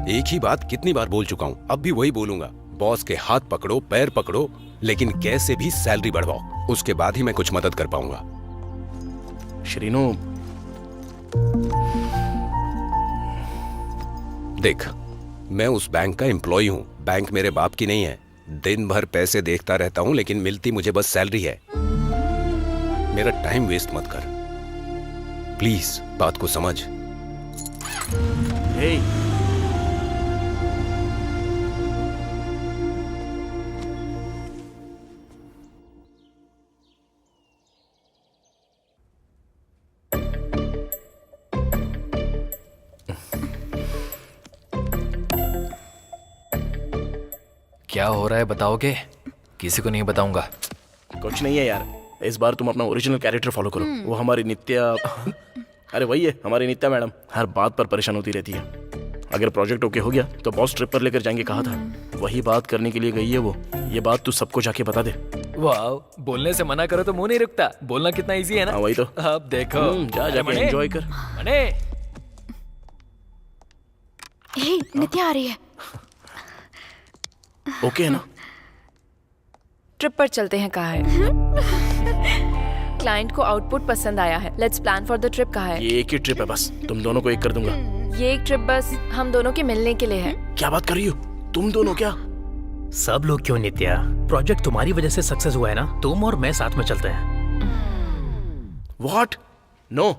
एक ही बात कितनी बार बोल चुका हूं, अब भी वही बोलूंगा। बॉस के हाथ पकड़ो, पैर पकड़ो, लेकिन कैसे भी सैलरी बढ़वाओ, उसके बाद ही मैं कुछ मदद कर पाऊंगा। श्रीनु, देख, मैं उस बैंक का एम्प्लॉय हूं, बैंक मेरे बाप की नहीं है। दिन भर पैसे देखता रहता हूं, लेकिन मिलती मुझे बस सैलरी है। मेरा टाइम वेस्ट मत कर, प्लीज बात को समझ। हे, क्या हो रहा है बताओगे? किसी को नहीं बताऊंगा। कुछ नहीं है यार, इस बार तुम अपना ओरिजिनल कैरेक्टर फॉलो करो। वो हमारी नित्या, अरे वही है हमारी नित्या मैडम, हर बात पर परेशान होती रहती है। अगर प्रोजेक्ट ओके हो गया तो बॉस ट्रिप पर लेकर जाएंगे कहा था, वही बात करने के लिए गई है वो। ये बात तू सबको जाके बता दे। वाह, बोलने से मना करो तो मुंह नहीं रुकता। बोलना कितना इजी है ना? हाँ वही तो। अब देखो, जा जाके मणे, एंजॉय कर। मणे, हे, नित्या आ रही है। ओके है ना? ट्रिप पर चलते हैं कहा है। क्लाइंट को आउटपुट पसंद आया है। Let's plan for the trip कहा है। ये एक ही ट्रिप है बस, तुम दोनों को एक कर दूंगा। ये एक ट्रिप बस हम दोनों के मिलने के लिए है। क्या बात कर रही हो? तुम दोनों क्या? सब लोग क्यों नित्या? प्रोजेक्ट तुम्हारी वजह से सक्सेस हुआ है ना, तुम और मैं साथ में चलते हैं। व्हाट? नो,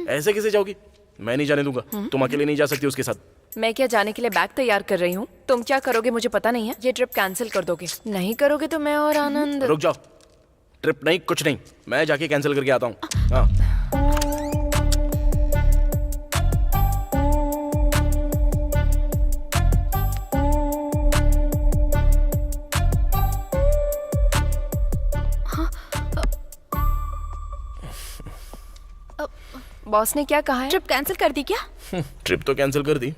ऐसे कैसे जाओगी? मैं नहीं जाने दूंगा। तुम अकेले नहीं जा सकती उसके साथ। मैं क्या जाने के लिए बैग तैयार कर रही हूँ? तुम क्या करोगे मुझे पता नहीं है। ये ट्रिप कैंसिल कर दोगे? नहीं करोगे तो मैं और आनंद। रुक जाओ, ट्रिप नहीं, कुछ नहीं, मैं जाके कैंसिल करके आता हूँ। हाँ। बॉस ने क्या कहा है? ट्रिप कैंसिल कर दी क्या? ट्रिप तो कैंसिल कर दी।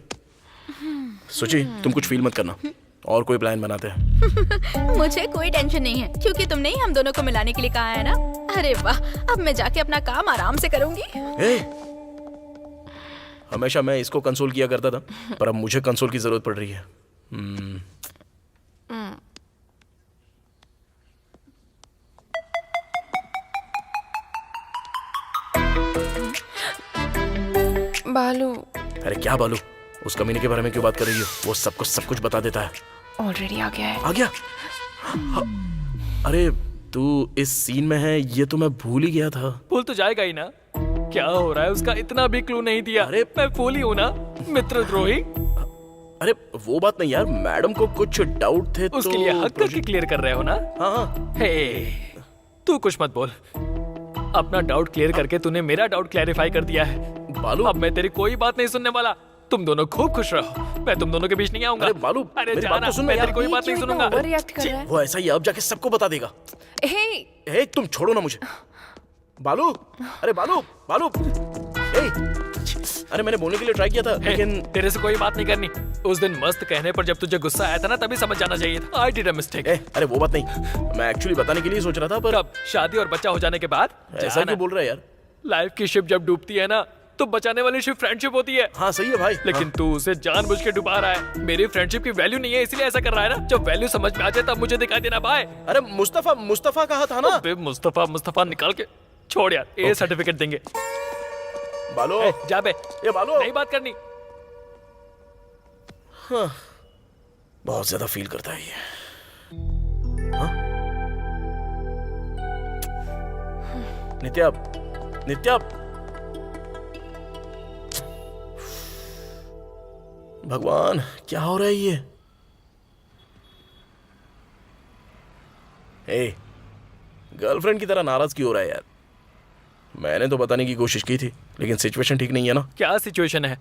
सोची, तुम कुछ फील मत करना, और कोई प्लान बनाते हैं। मुझे कोई टेंशन नहीं है, क्योंकि तुमने ही हम दोनों को मिलाने के लिए कहा है ना। अरे वाह, अब मैं जाके अपना काम आराम से करूंगी। हमेशा मैं इसको कंसोल किया करता था, पर अब मुझे कंसोल की जरूरत पड़ रही है। बालू। अरे क्या बालू? उस कमीने के बारे में क्यों बात कर रही हो? वो सब कुछ बता देता है। ऑलरेडी आ गया है। आ गया? अरे तू इस सीन में है ये तो मैं भूल ही गया था। भूल तो जाएगा ही ना। क्या हो रहा है उसका इतना भी क्लू नहीं दिया। अरे मैं फूल ही हूँ ना, मित्रद्रोही। अरे वो बात नहीं यार, मैडम को कुछ डाउट थे उसके तो लिए हक करके क्लियर कर रहे हो ना। हाँ। हे, तू कुछ मत बोल। अपना डाउट क्लियर करके तूने मेरा डाउट क्लैरिफाई कर दिया है। बालू अब मैं तेरी कोई बात नहीं सुनने वाला। तुम दोनों खूब खुश रहो, मैं तुम दोनों के बीच नहीं आऊंगा। अरे बालू, अरे मेरी बात जाना, तो सुन ना मैं यार। तेरी कोई बात नहीं सुनूंगा। ओवर रिएक्ट कर रहा है। वो ऐसा ही अब जाके सबको बता देगा। हे, तुम छोड़ो ना मुझे। बालू, अरे बालू, बालू, अरे मैंने बोलने के लिए ट्राई किया था लेकिन तेरे से कोई बात नहीं करनी। उस दिन मस्त कहने पर जब तुझे गुस्सा आया था ना, तभी समझ जाना चाहिए था। I did a mistake. अरे वो बात नहीं, मैं एक्चुअली बताने के लिए सोच रहा था पर अब शादी और बच्चा हो जाने के बाद ऐसा क्यों बोल रहा है यार? लाइफ की शिप जब डूबती है ना, तो बचाने वाली शिप फ्रेंडशिप होती है। हाँ सही है भाई, लेकिन तू उसे जानबूझ के डुबा रहा है। मेरी फ्रेंडशिप की वैल्यू नहीं है इसलिए ऐसा कर रहा है ना। जब वैल्यू समझ में आ जाए तब मुझे दिखाई देना भाई। अरे मुस्तफा कहा था ना। मुस्तफा निकाल के छोड़ यार, ए सर्टिफिकेट देंगे। बालो जा बे, ये बालो नहीं बात करनी। हाँ, बहुत ज्यादा फील करता है ये। हाँ? नित्या भगवान क्या हो रहा है ये? गर्लफ्रेंड की तरह नाराज क्यों हो रहा है यार? मैंने तो बताने की कोशिश की थी लेकिन सिचुएशन ठीक नहीं है ना। क्या सिचुएशन है?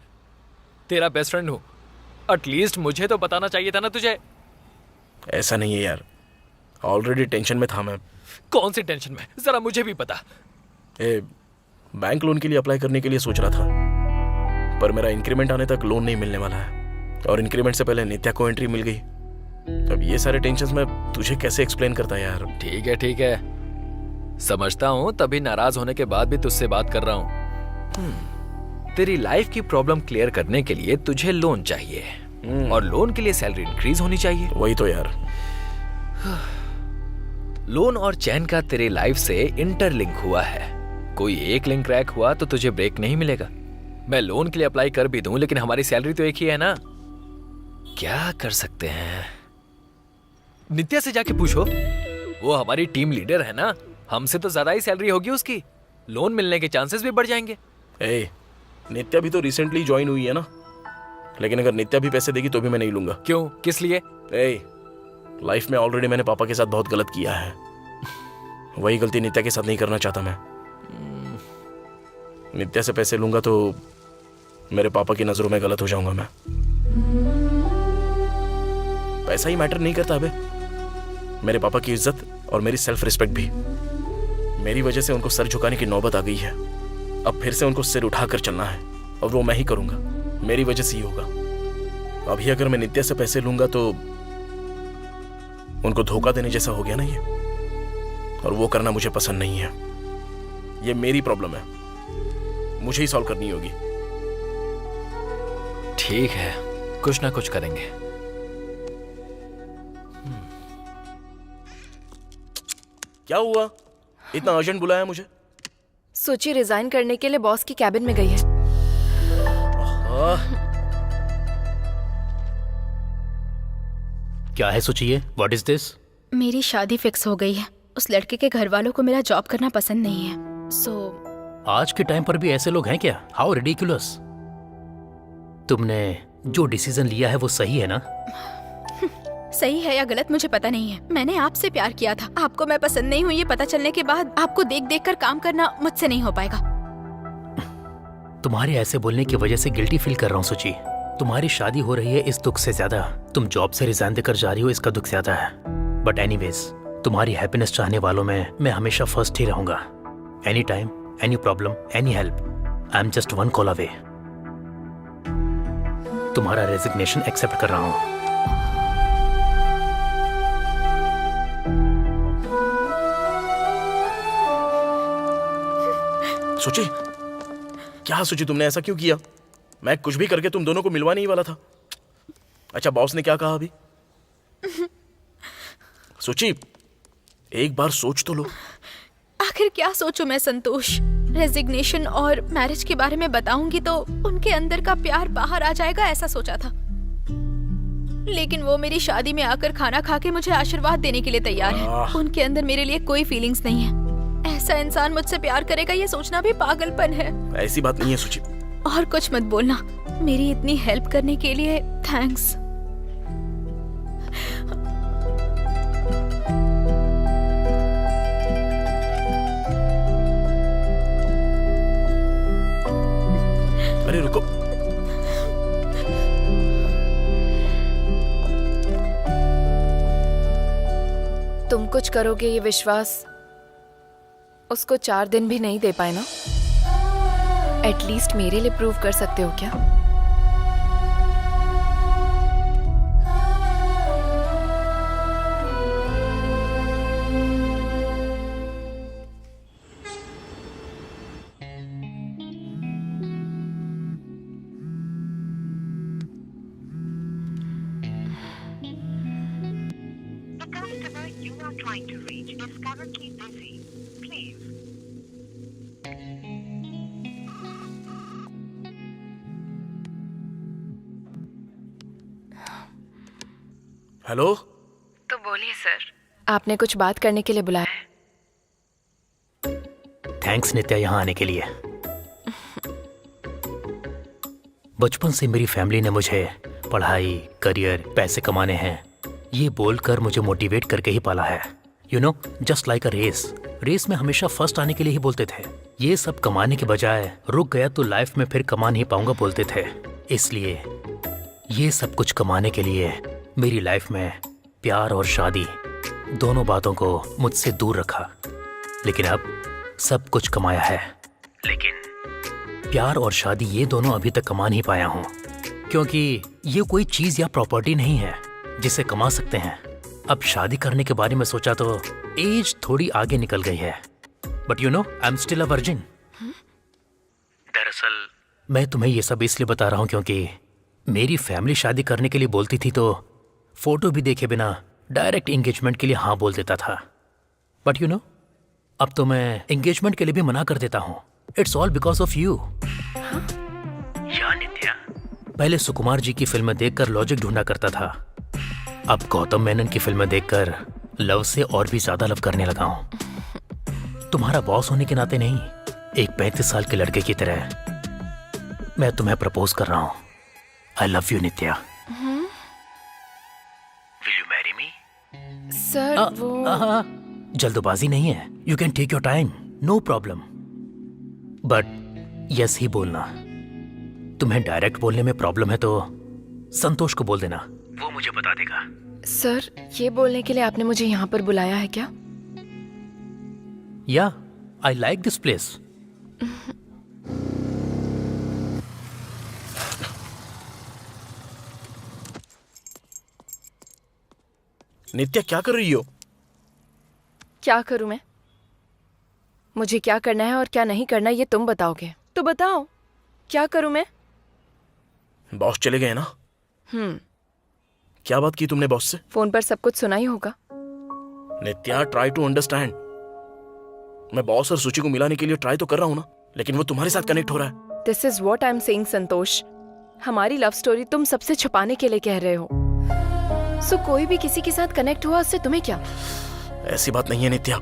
तेरा बेस्ट फ्रेंड हूँ, एटलीस्ट मुझे तो बताना चाहिए था ना तुझे। ऐसा नहीं है यार, ऑलरेडी टेंशन में था मैं। कौन सी टेंशन में? जरा मुझे भी पता। बैंक लोन के लिए अप्लाई करने के लिए सोच रहा था पर मेरा इंक्रीमेंट आने तक लोन नहीं मिलने वाला है और इंक्रीमेंट से पहले नित्या को एंट्री मिल गई। अब ये सारे टेंशन्स मैं तुझे कैसे एक्सप्लेन करता यार? ठीक है, समझता हूँ, तभी नाराज होने के बाद भी तुझसे बात कर रहा हूँ। तेरी लाइफ की प्रॉब्लम क्लियर करने के लिए तुझे लोन चाहिए और लोन के लिए सैलरी इंक्रीज होनी चाहिए। वही तो यार। लोन और चैन का तेरी लाइफ से इंटरलिंक हुआ है। कोई एक लिंक क्रैक हुआ तो तुझे ब्रेक नहीं मिलेगा। मैं लोन के लिए अप्लाई कर भी दूं लेकिन हमारी सैलरी तो एक ही है ना। क्या कर सकते हैं? नित्या से जाके पूछो, वो हमारी टीम लीडर है ना, हमसे तो ज्यादा ही सैलरी होगी उसकी। लोन मिलने के चांसेस भी बढ़ जाएंगे। नित्या भी तो रिसेंटली ज्वाइन हुई है ना, लेकिन अगर नित्या भी पैसे देगी तो भी मैं नहीं लूंगा। क्यों? किस लिए? लाइफ में ऑलरेडी मैंने पापा के साथ बहुत गलत किया है, वही गलती नित्या के साथ नहीं करना चाहता मैं। नित्या से पैसे लूंगा तो मेरे पापा की नजरों में गलत हो जाऊंगा मैं। पैसा ही मैटर नहीं करता अबे, मेरे पापा की इज्जत और मेरी सेल्फ रिस्पेक्ट भी। मेरी वजह से उनको सर झुकाने की नौबत आ गई है। अब फिर से उनको सिर उठाकर चलना है और वो मैं ही करूंगा, मेरी वजह से ही होगा। अभी अगर मैं नित्या से पैसे लूंगा तो उनको धोखा देने जैसा हो गया ना ये, और वो करना मुझे पसंद नहीं है। ये मेरी प्रॉब्लम है, मुझे ही सॉल्व करनी होगी। ठीक है, कुछ ना कुछ करेंगे। क्या हुआ? इतना अर्जेंट बुलाया मुझे? सोची रिजाइन करने के लिए बॉस की कैबिन में गई है। क्या है सोचिए? What is this? मेरी शादी फिक्स हो गई है। उस लड़के के घर वालों को मेरा जॉब करना पसंद नहीं है। आज के टाइम पर भी ऐसे लोग हैं क्या? How ridiculous. तुमने जो डिसीजन लिया है वो सही है ना? सही है या गलत मुझे पता नहीं है। मैंने आपसे प्यार किया था, आपको मैं पसंद नहीं हुई ये पता चलने के बाद आपको देख देख कर काम करना मुझसे नहीं हो पाएगा। तुम्हारे ऐसे बोलने की वजह से गिल्टी फील कर रहा हूँ सोची। तुम्हारी शादी हो रही है इस दुख से ज्यादा तुम जॉब से रिजाइन देकर जा रही हो इसका दुख ज्यादा है। बट एनीवेज, तुम्हारी हैप्पीनेस चाहने वालों में मैं हमेशा फर्स्ट ही रहूंगा। Any time, any problem, any help, I am just one call away. तुम्हारा रेजिग्नेशन एक्सेप्ट कर रहा हूं। सोची, क्या सोची तुमने? ऐसा क्यों किया? मैं कुछ भी करके तुम दोनों को मिलवा नहीं वाला था। अच्छा, बॉस ने क्या कहा अभी? सोची, एक बार सोच तो लो। आखिर क्या सोचूं मैं संतोष? रेजिग्नेशन और मैरिज के बारे में बताऊंगी तो उनके अंदर का प्यार बाहर आ जाएगा, ऐसा सोचा था। लेकिन वो मेरी शादी में आकर खाना खा के मुझे आशीर्वाद देने के लिए तैयार है। उनके अंदर मेरे लिए कोई फीलिंग्स नहीं है। ऐसा इंसान मुझसे प्यार करेगा ये सोचना भी पागलपन है। ऐसी बात नहीं है सुचि। और कुछ मत बोलना। मेरी इतनी हेल्प करने के लिए थैंक्स। अरे रुको। तुम कुछ करोगे ये विश्वास उसको 4 दिन भी नहीं दे पाए ना? एटलीस्ट मेरे लिए प्रूव कर सकते हो क्या? हेलो। तो बोलिए सर। आपने कुछ बात करने के लिए बुलाया है? थैंक्स नित्या यहाँ आने के लिए। बचपन से मेरी फैमिली ने मुझे पढ़ाई, करियर, पैसे कमाने हैं ये बोलकर मुझे मोटिवेट करके ही पाला है। You know, just like a race में हमेशा फर्स्ट आने के लिए ही बोलते थे। ये सब कमाने के बजाय रुक गया तो लाइफ में फिर कमा नहीं पाऊंगा बोलते थे। इसलिए ये सब कुछ कमाने के लिए मेरी लाइफ में प्यार और शादी दोनों बातों को मुझसे दूर रखा। लेकिन अब सब कुछ कमाया है, लेकिन प्यार और शादी ये दोनों अभी तक कमा नहीं पाया हूँ, क्योंकि ये कोई चीज या प्रॉपर्टी नहीं है जिसे कमा सकते हैं। अब शादी करने के बारे में सोचा तो एज थोड़ी आगे निकल गई है, but you know I am still a virgin. दरअसल मैं तुम्हें ये सब इसलिए बता रहा हूँ क्योंकि मेरी फैमिली शादी करने के लिए बोलती थी तो फोटो भी देखे बिना डायरेक्ट एंगेजमेंट के लिए हाँ बोल देता था। बट यू नो, अब तो मैं एंगेजमेंट के लिए भी मना कर देता हूँ। It's all because of you. या नित्या, पहले सुकुमार जी की फिल्में देखकर लॉजिक ढूंढा करता था, अब गौतम मेनन की फिल्में देखकर लव से और भी ज्यादा लव करने लगा हूँ। तुम्हारा बॉस होने के नाते नहीं, एक 35 साल के लड़के की तरह मैं तुम्हें प्रपोज कर रहा हूँ। I love you Nitya. Will you marry me? Sir वो जल्दबाजी नहीं है। You can take your time, no problem. But yes ही बोलना। तुम्हें डायरेक्ट बोलने में प्रॉब्लम है तो संतोष को बोल देना, वो मुझे बता देगा। सर ये बोलने के लिए आपने मुझे यहाँ पर बुलाया है क्या? या आई लाइक दिस प्लेस। नित्या क्या कर रही हो? क्या करूं मैं? मुझे क्या करना है और क्या नहीं करना ये तुम बताओगे। तो बताओ क्या करूं मैं? बॉस चले गए ना? क्या बात की तुमने बॉस से? फोन पर सब कुछ सुना ही होगा। नित्या ट्राई टू अंडरस्टैंड। मैं बॉस और सुचि को मिलाने के लिए ट्राई तो कर रहा हूँ ना, लेकिन वो तुम्हारे साथ कनेक्ट हो रहा है। This is what I am saying Santosh. हमारी लव स्टोरी तुम सबसे छुपाने के लिए कह रहे हो। सो कोई भी किसी के साथ कनेक्ट हुआ उससे तुम्हें क्या? ऐसी बात नहीं है नित्या।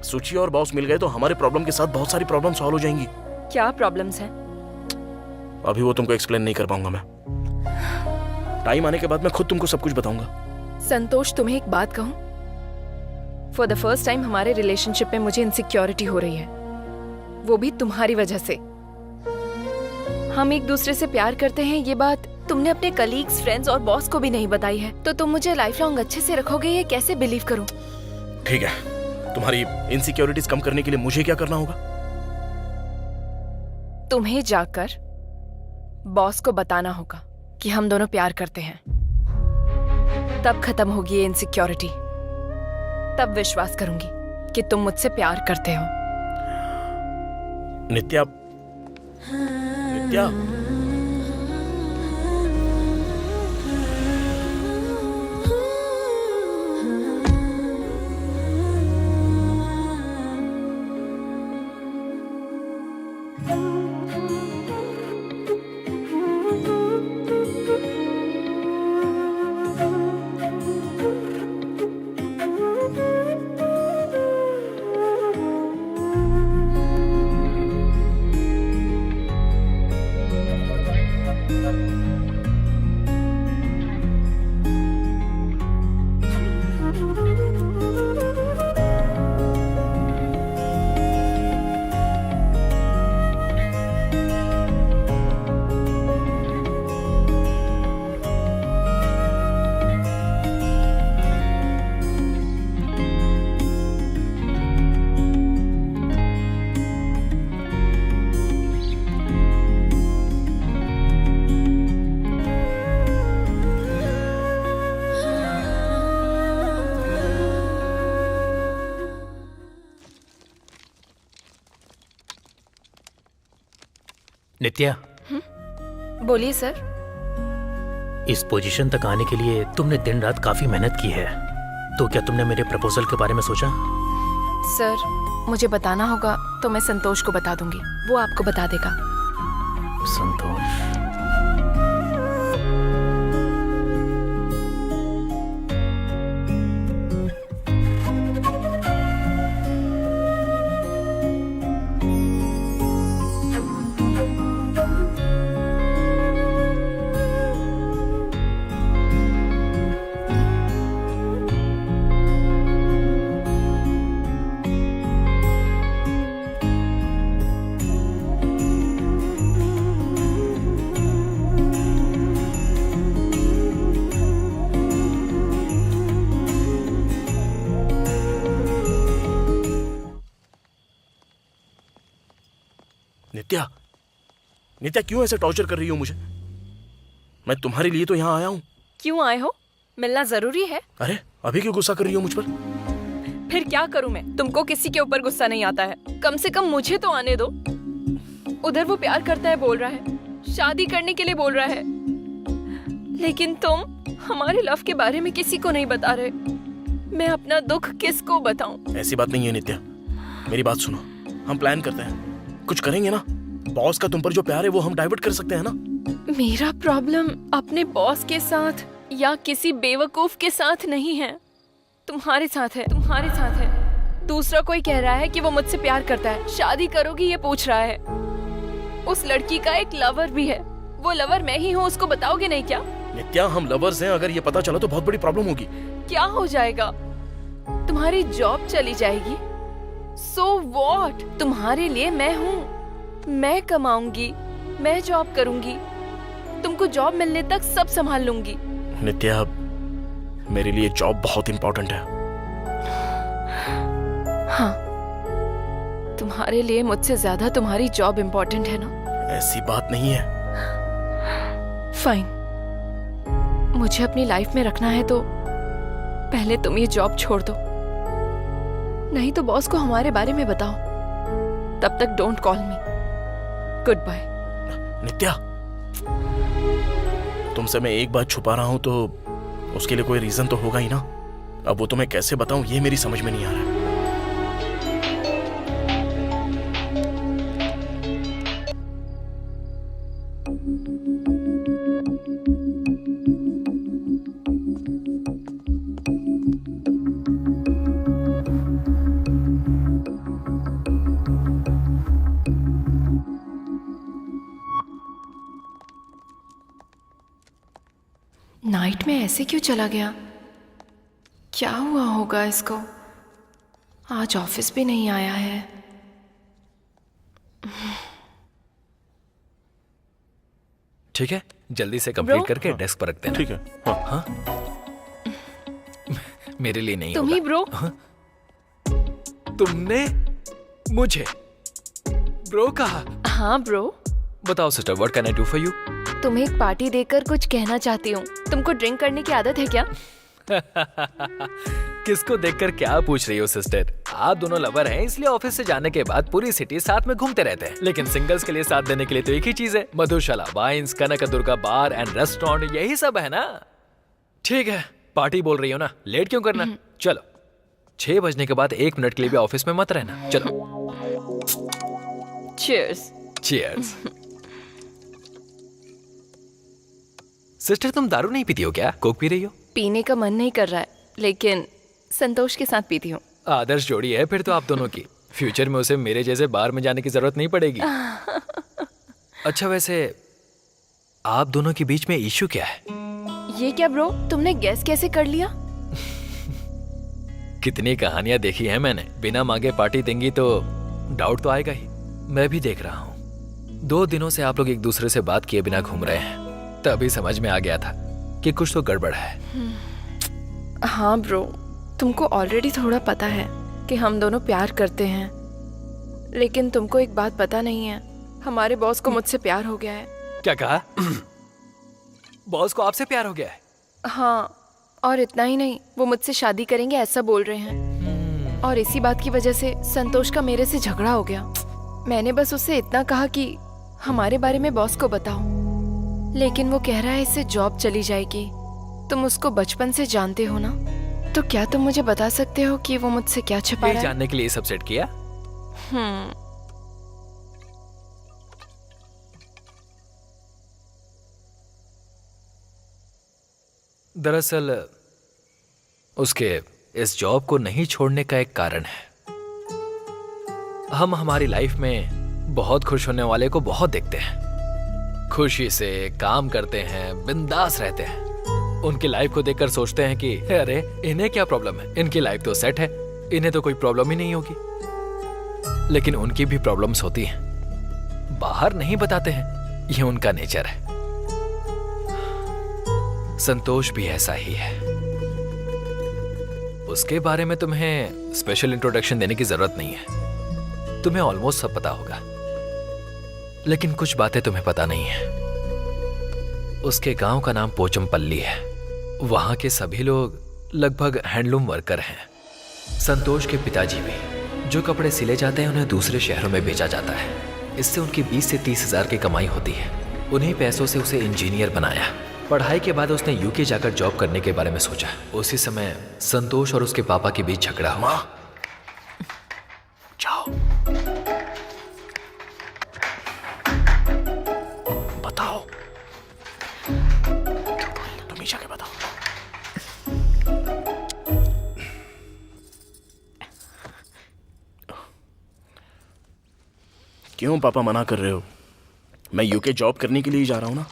सुचि और बॉस मिल गए तो हमारे प्रॉब्लम के साथ बहुत सारी प्रॉब्लम सॉल्व हो जाएंगी। क्या प्रॉब्लम्स हैं? अभी वो तुमको एक्सप्लेन नहीं कर पाऊंगा मैं। टाइम आने के बाद मैं खुद तुमको सब कुछ बताऊंगा। संतोष तुम्हें एक बात कहूं, फॉर द फर्स्ट टाइम हमारे रिलेशनशिप में मुझे इनसिक्योरिटी हो रही है, वो भी तुम्हारी वजह से। हम एक दूसरे से प्यार करते हैं ये बात तुमने अपने कलीग्स, फ्रेंड्स और बॉस को भी नहीं बताई है, तो तुम मुझे लाइफ लॉन्ग अच्छे से रखोगे ये कैसे बिलीव करूं? ठीक है, तुम्हारी इनसिक्योरिटीज कम करने के लिए मुझे क्या करना होगा? तुम्हें जाकर बॉस को बताना होगा कि हम दोनों प्यार करते हैं। तब खत्म होगी ये इनसिक्योरिटी। तब विश्वास करूंगी कि तुम मुझसे प्यार करते हो। नित्या, नित्या, नित्या, बोलिए सर। इस पोजीशन तक आने के लिए तुमने दिन रात काफी मेहनत की है, तो क्या तुमने मेरे प्रपोजल के बारे में सोचा? सर, मुझे बताना होगा तो मैं संतोष को बता दूंगी, वो आपको बता देगा। संतोष? नित्या, नित्या क्यों ऐसे टॉर्चर कर रही हो मुझे? मैं तुम्हारे लिए तो यहाँ आया हूँ। क्यों आए हो? मिलना जरूरी है? अरे अभी क्यों गुस्सा कर रही हो मुझ पर? फिर क्या करूं मैं? तुमको किसी के ऊपर गुस्सा नहीं आता है? कम से कम मुझे तो आने दो। उधर वो प्यार करता है बोल रहा है, शादी करने के लिए बोल रहा है, लेकिन तुम हमारे लव के बारे में किसी को नहीं बता रहे। मैं अपना दुख किसको बताऊं? ऐसी बात नहीं है नित्या, मेरी बात सुनो। हम प्लान करते हैं, कुछ करेंगे ना। बॉस का तुम पर जो प्यार है वो हम डाइवर्ट कर सकते हैं ना। मेरा प्रॉब्लम अपने बॉस के साथ या किसी बेवकूफ के साथ नहीं है, तुम्हारे साथ है। तुम्हारे साथ है। दूसरा कोई कह रहा है कि वो मुझसे प्यार करता है, शादी करोगी ये पूछ रहा है। उस लड़की का एक लवर भी है, वो लवर मैं ही हूँ, उसको बताओगे नहीं क्या? नित्या, हम लवर्स हैं, अगर ये पता चला तो बहुत बड़ी प्रॉब्लम होगी। क्या हो जाएगा? तुम्हारी जॉब चली जाएगी। So what? तुम्हारे लिए मैं हूँ, मैं कमाऊंगी, मैं जॉब करूंगी, तुमको जॉब मिलने तक सब संभाल लूंगी। नित्या, मेरे लिए जॉब बहुत इंपॉर्टेंट है। हाँ, तुम्हारे लिए मुझसे ज्यादा तुम्हारी जॉब इंपॉर्टेंट है ना? ऐसी बात नहीं है। फाइन, मुझे अपनी लाइफ में रखना है तो पहले तुम ये जॉब छोड़ दो, नहीं तो बॉस को हमारे बारे में बताओ। तब तक don't call me. Goodbye. Nithya, तुमसे मैं एक बात छुपा रहा हूं तो उसके लिए कोई रीजन तो होगा ही ना। अब वो तुम्हें कैसे बताऊं ये मेरी समझ में नहीं आ रहा है। नाइट में ऐसे क्यों चला गया? क्या हुआ होगा इसको? आज ऑफिस भी नहीं आया है। ठीक है, जल्दी से कंप्लीट करके डेस्क पर रखते हैं। ठीक है। हाँ। मेरे लिए नहीं तुम ही ब्रो? तुमने मुझे ब्रो कहा? हाँ ब्रो। बताओ sister, what can I do for you? तुम्हें एक पार्टी देकर कुछ कहना चाहती हूँ। तुमको ड्रिंक करने की आदत है क्या? किसको देखकर क्या पूछ रही हो सिस्टर? आप दोनों लवर हैं, इसलिए ऑफिस से जाने के बाद पूरी सिटी साथ में घूमते रहते हैं। लेकिन सिंगल्स के लिए साथ देने के लिए तो एक ही चीज है, Madhushala wines, Kanakadurga bar and restaurant, यही सब है ना। ठीक है, पार्टी बोल रही हो ना, लेट क्यों करना? चलो, 6 बजने के बाद 1 मिनट के लिए भी ऑफिस में मत रहना। चलो। चीयर्स। चीयर्स। सिस्टर, तुम दारू नहीं पीती हो क्या? कोक पी रही हो? पीने का मन नहीं कर रहा है, लेकिन संतोष के साथ पीती हूँ। आदर्श जोड़ी है फिर तो आप दोनों की। फ्यूचर में उसे मेरे जैसे बार में जाने की जरूरत नहीं पड़ेगी। अच्छा, वैसे आप दोनों के बीच में इश्यू क्या है? ये क्या ब्रो, तुमने गैस कैसे कर लिया? कितनी कहानियां देखी है मैंने। बिना मांगे पार्टी देंगी तो डाउट तो आएगा ही। मैं भी देख रहा हूँ 2 दिनों से आप लोग एक दूसरे से बात किए बिना घूम रहे हैं, तभी समझ में आ गया था कि कुछ तो गड़बड़ है। हाँ ब्रो, तुमको ऑलरेडी थोड़ा पता है कि हम दोनों प्यार करते हैं, लेकिन तुमको एक बात पता नहीं है, हमारे बॉस को मुझसे प्यार हो गया है। क्या कहा? बॉस को आपसे प्यार हो गया है? हाँ, और इतना ही नहीं, वो मुझसे शादी करेंगे ऐसा बोल रहे हैं। और इसी बात की वजह से संतोष का मेरे से झगड़ा हो गया। मैंने बस उससे इतना कहा कि हमारे बारे में बॉस को बताओ, लेकिन वो कह रहा है इससे जॉब चली जाएगी। तुम उसको बचपन से जानते हो ना, तो क्या तुम मुझे बता सकते हो कि वो मुझसे क्या छिपा ये रहा है? जानने के लिए सब सेट किया? दरअसल उसके इस जॉब को नहीं छोड़ने का एक कारण है। हम हमारी लाइफ में बहुत खुश होने वाले को बहुत देखते हैं, खुशी से काम करते हैं, बिंदास रहते हैं। उनकी लाइफ को देखकर सोचते हैं कि अरे इन्हें क्या प्रॉब्लम है, इनकी लाइफ तो सेट है, इन्हें तो कोई प्रॉब्लम ही नहीं होगी। लेकिन उनकी भी प्रॉब्लम्स होती हैं, बाहर नहीं बताते हैं, ये उनका नेचर है। संतोष भी ऐसा ही है। उसके बारे में तुम्हें स्पेशल इंट्रोडक्शन देने की जरूरत नहीं है, तुम्हें ऑलमोस्ट सब पता होगा। लेकिन कुछ बातें तुम्हें पता नहीं है। उसके गांव का नाम पोचमपल्ली है। वहां के सभी लोग लगभग हैंडलूम वर्कर हैं। संतोष के पिताजी भी, जो कपड़े सिले जाते हैं उन्हें दूसरे शहरों में बेचा जाता है। इससे उनकी 20 से 30 हजार की कमाई होती है। उन्हीं पैसों से उसे इंजीनियर बनाया। पढ़ाई के बाद उसने यूके जाकर जॉब करने के बारे में सोचा। उसी समय संतोष और उसके पापा के बीच झगड़ा हुआ। जाओ, बताओ, तुम ही जाके बताओ। क्यों पापा मना कर रहे हो? मैं यूके जॉब करने के लिए ही जा रहा हूं ना।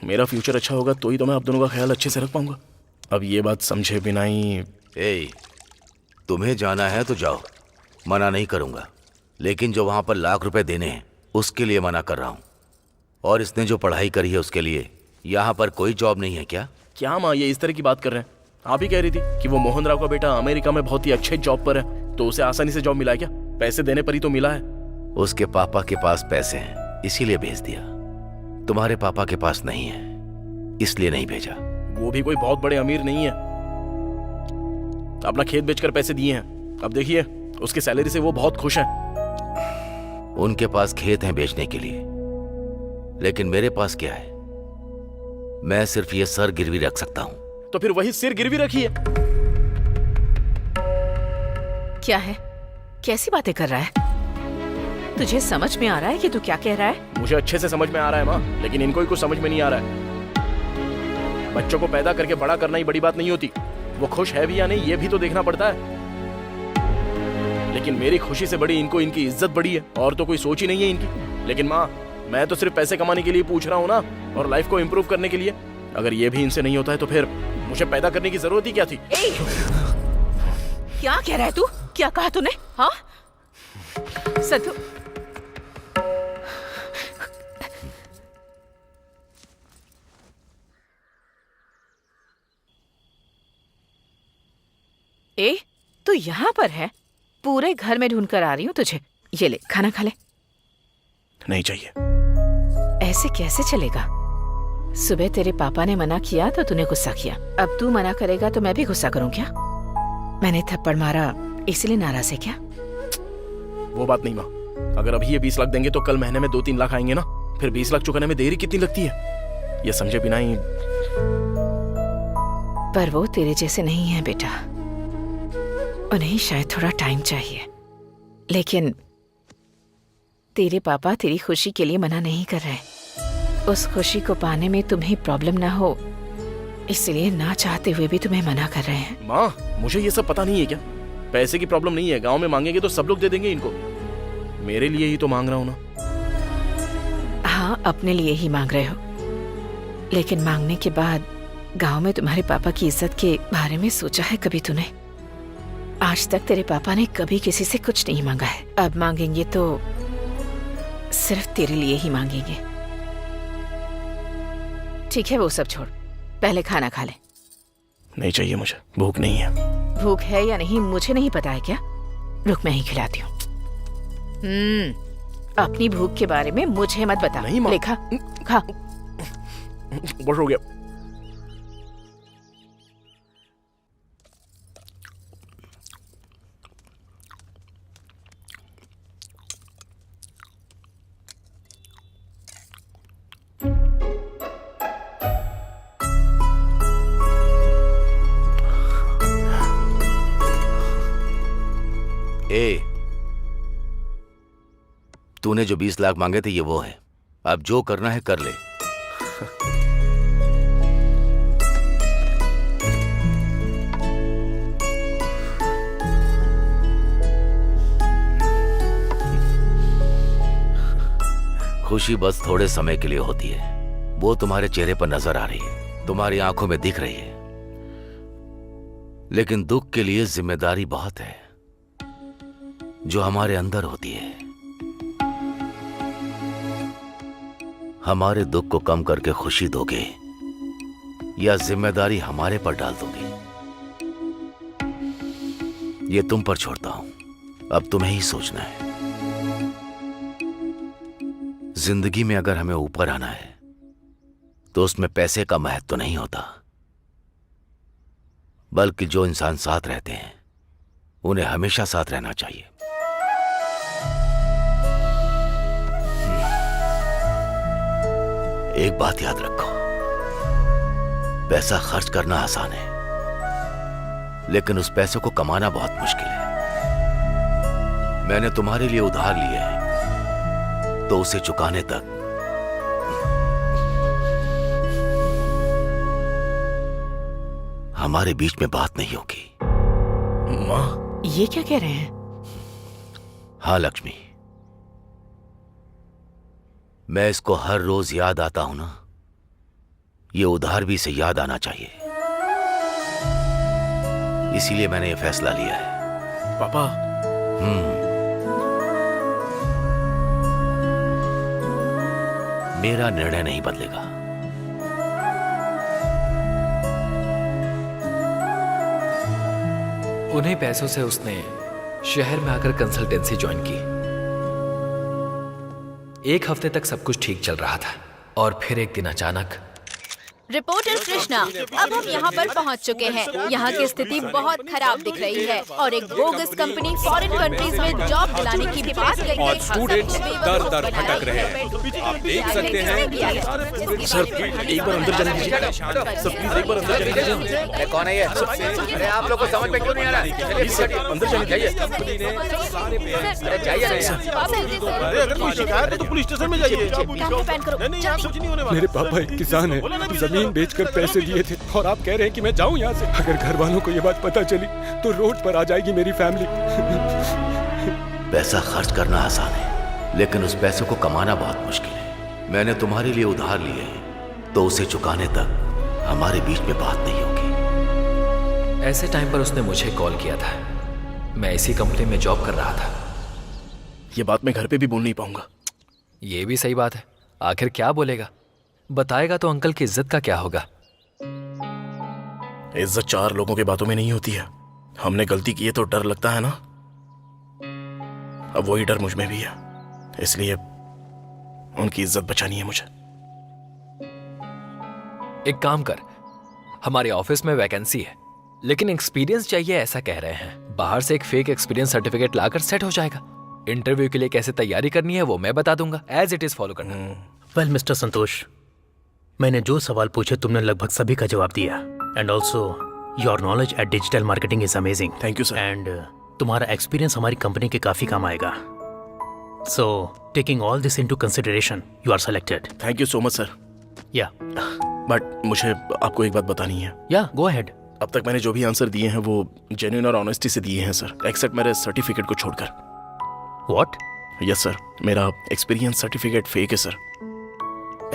मेरा फ्यूचर अच्छा होगा तो ही तो मैं आप दोनों का ख्याल अच्छे से रख पाऊंगा। अब ये बात समझे बिना ही। तुम्हें जाना है तो जाओ, मना नहीं करूंगा, लेकिन जो वहां पर लाख रुपए देने हैं उसके लिए मना कर रहा हूं। और इसने जो पढ़ाई करी है उसके लिए यहाँ पर कोई जॉब नहीं है क्या? क्या माँ ये इस तरह की बात कर रहे हैं? आप ही कह रही थी कि वो मोहन राव का बेटा अमेरिका में बहुत ही अच्छे जॉब पर है, तो उसे आसानी से जॉब मिला है क्या? पैसे देने पर ही तो मिला है। उसके पापा के पास पैसे हैं इसीलिए भेज दिया। तुम्हारे पापा के पास नहीं है इसलिए नहीं भेजा। वो भी कोई बहुत बड़े अमीर नहीं है, अपना खेत बेचकर पैसे दिए हैं। अब देखिए उसकी सैलरी से वो बहुत खुश हैं। उनके पास खेत हैं बेचने के लिए, लेकिन मेरे पास क्या है? मैं सिर्फ ये सर गिरवी रख सकता हूं। तो फिर वही सिर गिरवी रखिए। क्या है? कैसी बातें कर रहा है? तुझे समझ में आ रहा है कि तू क्या कह रहा है? मुझे अच्छे से समझ में आ रहा है माँ, लेकिन इनको ही कुछ समझ में नहीं आ रहा है। बच्चों को पैदा करके बड़ा करना ही बड़ी बात नहीं होती, वो खुश है भी या नहीं ये भी तो देखना पड़ता है। लेकिन मेरी खुशी से बड़ी इनको इनकी इज्जत बड़ी है, और तो कोई सोच ही नहीं है इनकी। लेकिन माँ मैं तो सिर्फ पैसे कमाने के लिए पूछ रहा हूँ ना, और लाइफ को इम्प्रूव करने के लिए। अगर ये भी इनसे नहीं होता है तो फिर मुझे पैदा करने की जरूरत ही क्या थी? क्या कह रहा है तू? क्या कहा तूने? हाँ संतु, तू यहाँ पर है? पूरे घर में ढूंढ कर आ रही हूँ तुझे। ये ले खाना खा ले। नहीं चाहिए। ऐसे कैसे चलेगा? सुबह तेरे पापा ने मना किया तो तूने गुस्सा किया, अब तू मना करेगा तो मैं भी गुस्सा करूँ क्या? मैंने थप्पड़ मारा इसलिए नाराज है क्या? वो बात नहीं माँ, अगर अभी ये 20 लाख देंगे तो कल महीने में 2-3 लाख आएंगे ना, फिर 20 लाख चुकाने में देरी कितनी लगती है ये समझे बिना ही। पर वो तेरे जैसे नहीं है बेटा, उन्हें शायद थोड़ा टाइम चाहिए। लेकिन तेरे पापा तेरी खुशी के लिए मना नहीं कर रहे। उस खुशी को पाने में तुम्हें प्रॉब्लम ना हो इसलिए ना चाहते हुए भी तुम्हें मना कर रहे हैं। माँ मुझे ये सब पता नहीं है क्या? पैसे की प्रॉब्लम नहीं है, गांव में मांगेंगे तो सब लोग दे देंगे इनको। मेरे लिए ही तो मांग रहा हूँ ना। हाँ अपने लिए ही मांग रहे हो, लेकिन मांगने के बाद गांव में तुम्हारे पापा की इज्जत के बारे में सोचा है कभी तूने? आज तक तेरे पापा ने कभी किसी से कुछ नहीं मांगा है। अब मांगेंगे तो सिर्फ तेरे लिए ही मांगेंगे। ठीक है वो सब छोड़, पहले खाना खा ले। नहीं चाहिए मुझे, भूख नहीं है। भूख है या नहीं मुझे नहीं पता है क्या? रुक मैं ही खिलाती हूँ। अपनी भूख के बारे में मुझे मत बता। नहीं माँ। ले खा खा। बस हो गया। ए, तूने जो 20 लाख मांगे थे ये वो है। अब जो करना है कर ले। खुशी बस थोड़े समय के लिए होती है, वो तुम्हारे चेहरे पर नजर आ रही है, तुम्हारी आंखों में दिख रही है। लेकिन दुख के लिए जिम्मेदारी बहुत है जो हमारे अंदर होती है। हमारे दुख को कम करके खुशी दोगे या जिम्मेदारी हमारे पर डाल दोगे, ये तुम पर छोड़ता हूं। अब तुम्हें ही सोचना है। जिंदगी में अगर हमें ऊपर आना है तो उसमें पैसे का महत्व तो नहीं होता, बल्कि जो इंसान साथ रहते हैं उन्हें हमेशा साथ रहना चाहिए। एक बात याद रखो, पैसा खर्च करना आसान है, लेकिन उस पैसे को कमाना बहुत मुश्किल है। मैंने तुम्हारे लिए उधार लिया है, तो उसे चुकाने तक हमारे बीच में बात नहीं होगी। माँ, ये क्या कह रहे हैं? हाँ लक्ष्मी, मैं इसको हर रोज याद आता हूं ना, ये उधार भी इसे याद आना चाहिए। इसीलिए मैंने ये फैसला लिया है। पापा। मेरा निर्णय नहीं बदलेगा। उन्हीं पैसों से उसने शहर में आकर कंसल्टेंसी ज्वाइन की। 1 हफ्ते तक सब कुछ ठीक चल रहा था और फिर एक दिन अचानक। रिपोर्टर कृष्णा, अब हम यहाँ पर पहुँच चुके हैं। यहाँ की स्थिति बहुत खराब दिख रही है और एक बोगस कंपनी फॉरेन कंट्रीज में जॉब दिलाने की बात कर और स्टूडेंट्स दर दर भटक रहे हैं। आप देख सकते हैं। सर एक बार अंदर जाने दीजिए। सर प्लीज एक बार अंदर जाने दीजिए। अरे कौन है ये? अरे आप लोग को समझ में क्यों नहीं आ रहा? चलिए सर अंदर जाने जाइए। दीजिए। अरे जाइए। अरे अगर कोई शिकायत है तो पुलिस स्टेशन में जाइए। नहीं आप कुछ नहीं होने वाला। मेरे पापा एक किसान है, जमीन बेचकर पैसे दिए थे और आप कह रहे हैं कि मैं जाऊं यहाँ से। अगर घर वालों को ये बात पता चली तो रोड पर आ जाएगी मेरी फैमिली। पैसा खर्च करना आसान है, लेकिन उस पैसे को कमाना बहुत मुश्किल है। मैंने तुम्हारे लिए उधार लिए हैं, तो उसे चुकाने तक हमारे बीच में बात नहीं होगी। ऐसे टाइम पर उसने मुझे कॉल किया था। मैं इसी कंपनी में जॉब कर रहा था। ये बात मैं घर पे भी बोल नहीं पाऊंगा। ये भी सही बात है। आखिर क्या बोलेगा? बताएगा तो अंकल की इज्जत का क्या होगा? इज्जत 4 लोगों की बातों में नहीं होती है। हमने गलती की है तो डर लगता है ना, अब वही डर मुझ में भी है, इसलिए उनकी इज्जत बचानी है मुझे। एक काम कर, हमारे ऑफिस में वैकेंसी है, लेकिन एक्सपीरियंस चाहिए ऐसा कह रहे हैं। बाहर से एक फेक एक्सपीरियंस सर्टिफिकेट लाकर सेट हो जाएगा। इंटरव्यू के लिए कैसे तैयारी करनी है वो मैं बता दूंगा। एज इट इज फॉलो करना। वेल मिस्टर संतोष, मैंने जो सवाल पूछे तुमने लगभग सभी का जवाब दिया। And also your knowledge at digital marketing is amazing. Thank you sir. And तुम्हारा एक्सपीरियंस हमारी कंपनी के काफी काम आएगा। So taking all this into consideration you are selected. Thank you so much sir. Yeah but मुझे आपको एक बात बतानी है। या गो अहेड। अब तक मैंने जो भी आंसर दिए हैं वो जेन्युइन और ऑनेस्टी से दिए हैं सर, एक्सेप्ट मेरे सर्टिफिकेट को छोड़कर। व्हाट? यस सर, मेरा एक्सपीरियंस सर्टिफिकेट फेक है सर।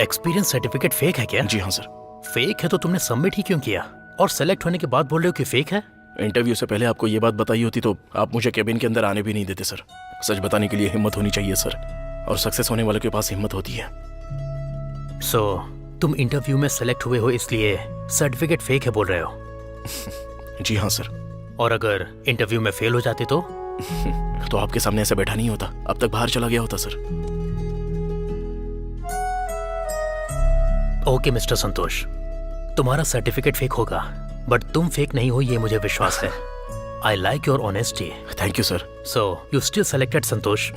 एक्सपीरियंस सर्टिफिकेट फेक है क्या? जी हाँ सर। फेक है तो तुमने सबमिट ही क्यों किया? और सेलेक्ट होने के बाद बोल रहे हो कि फेक है? इंटरव्यू से पहले आपको ये बात बताई होती तो आप मुझे केबिन के अंदर आने भी नहीं देते सर। सच बताने के लिए हिम्मत होनी चाहिए सर, और सक्सेस होने वाले के पास हिम्मत होती है। सो तुम इंटरव्यू में सेलेक्ट हुए हो इसलिए सर्टिफिकेट फेक है बोल रहे हो? जी हाँ सर। और अगर इंटरव्यू में फेल हो जाते तो? तो आपके सामने ऐसा बैठा नहीं होता, अब तक बाहर चला गया होता सर। ओके मिस्टर संतोष, तुम्हारा सर्टिफिकेट फेक होगा बट तुम फेक नहीं हो ये मुझे विश्वास है। I like your honesty. Thank you sir. So you still selected Santosh.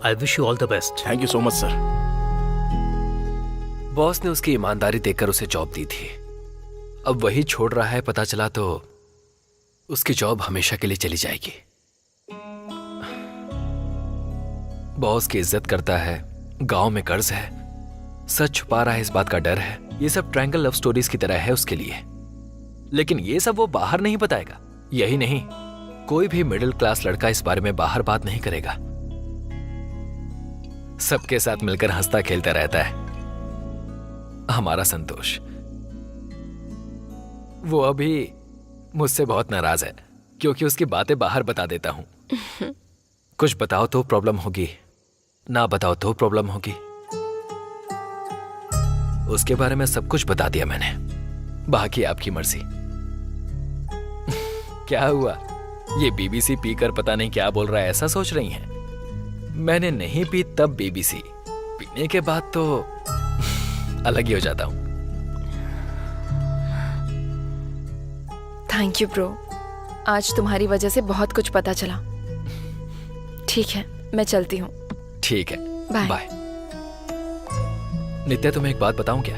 I wish you all the best. Thank you so much sir. Boss ने उसकी ईमानदारी देखकर उसे जॉब दी थी। अब वही छोड़ रहा है, पता चला तो उसकी जॉब हमेशा के लिए चली जाएगी। बॉस की इज्जत करता है, गांव में कर्ज है, सच छुपा रहा है, इस बात का डर है। ये सब ट्रायंगल लव स्टोरीज की तरह है उसके लिए। लेकिन ये सब वो बाहर नहीं बताएगा। यही नहीं, कोई भी मिडिल क्लास लड़का इस बारे में बाहर बात नहीं करेगा। सबके साथ मिलकर हंसता खेलता रहता है। हमारा संतोष, वो अभी मुझसे बहुत नाराज है क्योंकि उसकी बातें बाहर बता देता हूं। कुछ बताओ तो प्रॉब्लम होगी, ना बताओ तो प्रॉब्लम होगी। उसके बारे में सब कुछ बता दिया मैंने, बाकी आपकी मर्जी। क्या हुआ, ये बीबीसी पीकर पता नहीं क्या बोल रहा है, ऐसा सोच रही हैं? मैंने नहीं पी तब बीबीसी, पीने के बाद तो अलग ही हो जाता हूं। थैंक यू ब्रो, आज तुम्हारी वजह से बहुत कुछ पता चला। ठीक है, मैं चलती हूँ। ठीक है, बाय। बाय। नित्या, तुम्हें एक बात बताऊं क्या?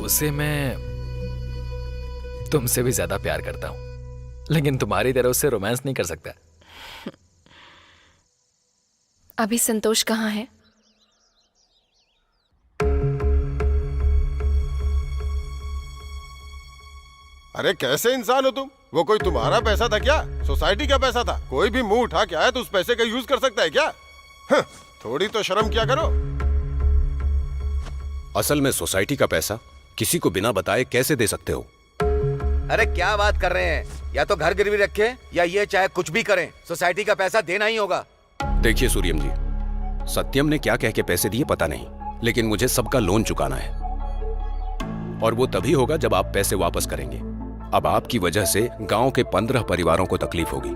उसे मैं तुमसे भी ज्यादा प्यार करता हूं, लेकिन तुम्हारी तरह उससे रोमांस नहीं कर सकता। अभी संतोष कहाँ है? अरे कैसे इंसान हो तुम? वो कोई तुम्हारा पैसा था क्या? सोसाइटी का पैसा था। कोई भी मुंह उठा के आया तो उस पैसे का यूज कर सकता है क्या? थोड़ी तो शर्म किया करो। असल में सोसाइटी का पैसा किसी को बिना बताए कैसे दे सकते हो? अरे क्या बात कर रहे हैं? या तो घर गिरवी रखे या ये चाहे कुछ भी करें, सोसाइटी का पैसा देना ही होगा। देखिए सूर्यम जी, सत्यम ने क्या कह के पैसे दिए पता नहीं, लेकिन मुझे सबका लोन चुकाना है और वो तभी होगा जब आप पैसे वापस करेंगे। अब आपकी वजह से गांव के 15 परिवारों को तकलीफ होगी,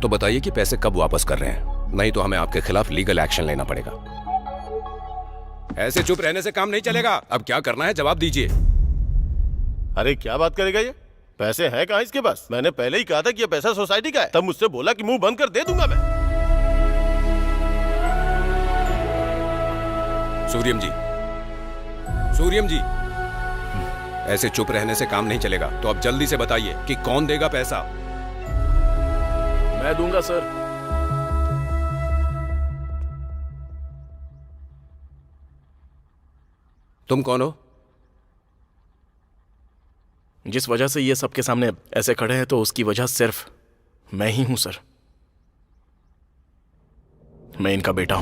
तो बताइए कि पैसे कब वापस कर रहे हैं, नहीं तो हमें आपके खिलाफ लीगल एक्शन लेना पड़ेगा। ऐसे चुप रहने से काम नहीं चलेगा। अब क्या करना है जवाब दीजिए। अरे क्या बात करेगा ये? पैसे हैं कहाँ इसके पास? मैंने पहले ही कहा था कि ये पैसा सोसाइटी का है, तब मुझसे बोला कि मुंह बंद कर दे दूंगा मैं। सूर्यम जी, सूर्यम जी, ऐसे चुप रहने से काम नहीं चलेगा, तो अब जल्दी से बताइए कि कौन देगा पैसा। मैं दूंगा सर। तुम कौन हो? जिस वजह से ये सबके सामने ऐसे खड़े हैं तो उसकी वजह सिर्फ मैं ही हूं सर। मैं इनका बेटा हूं।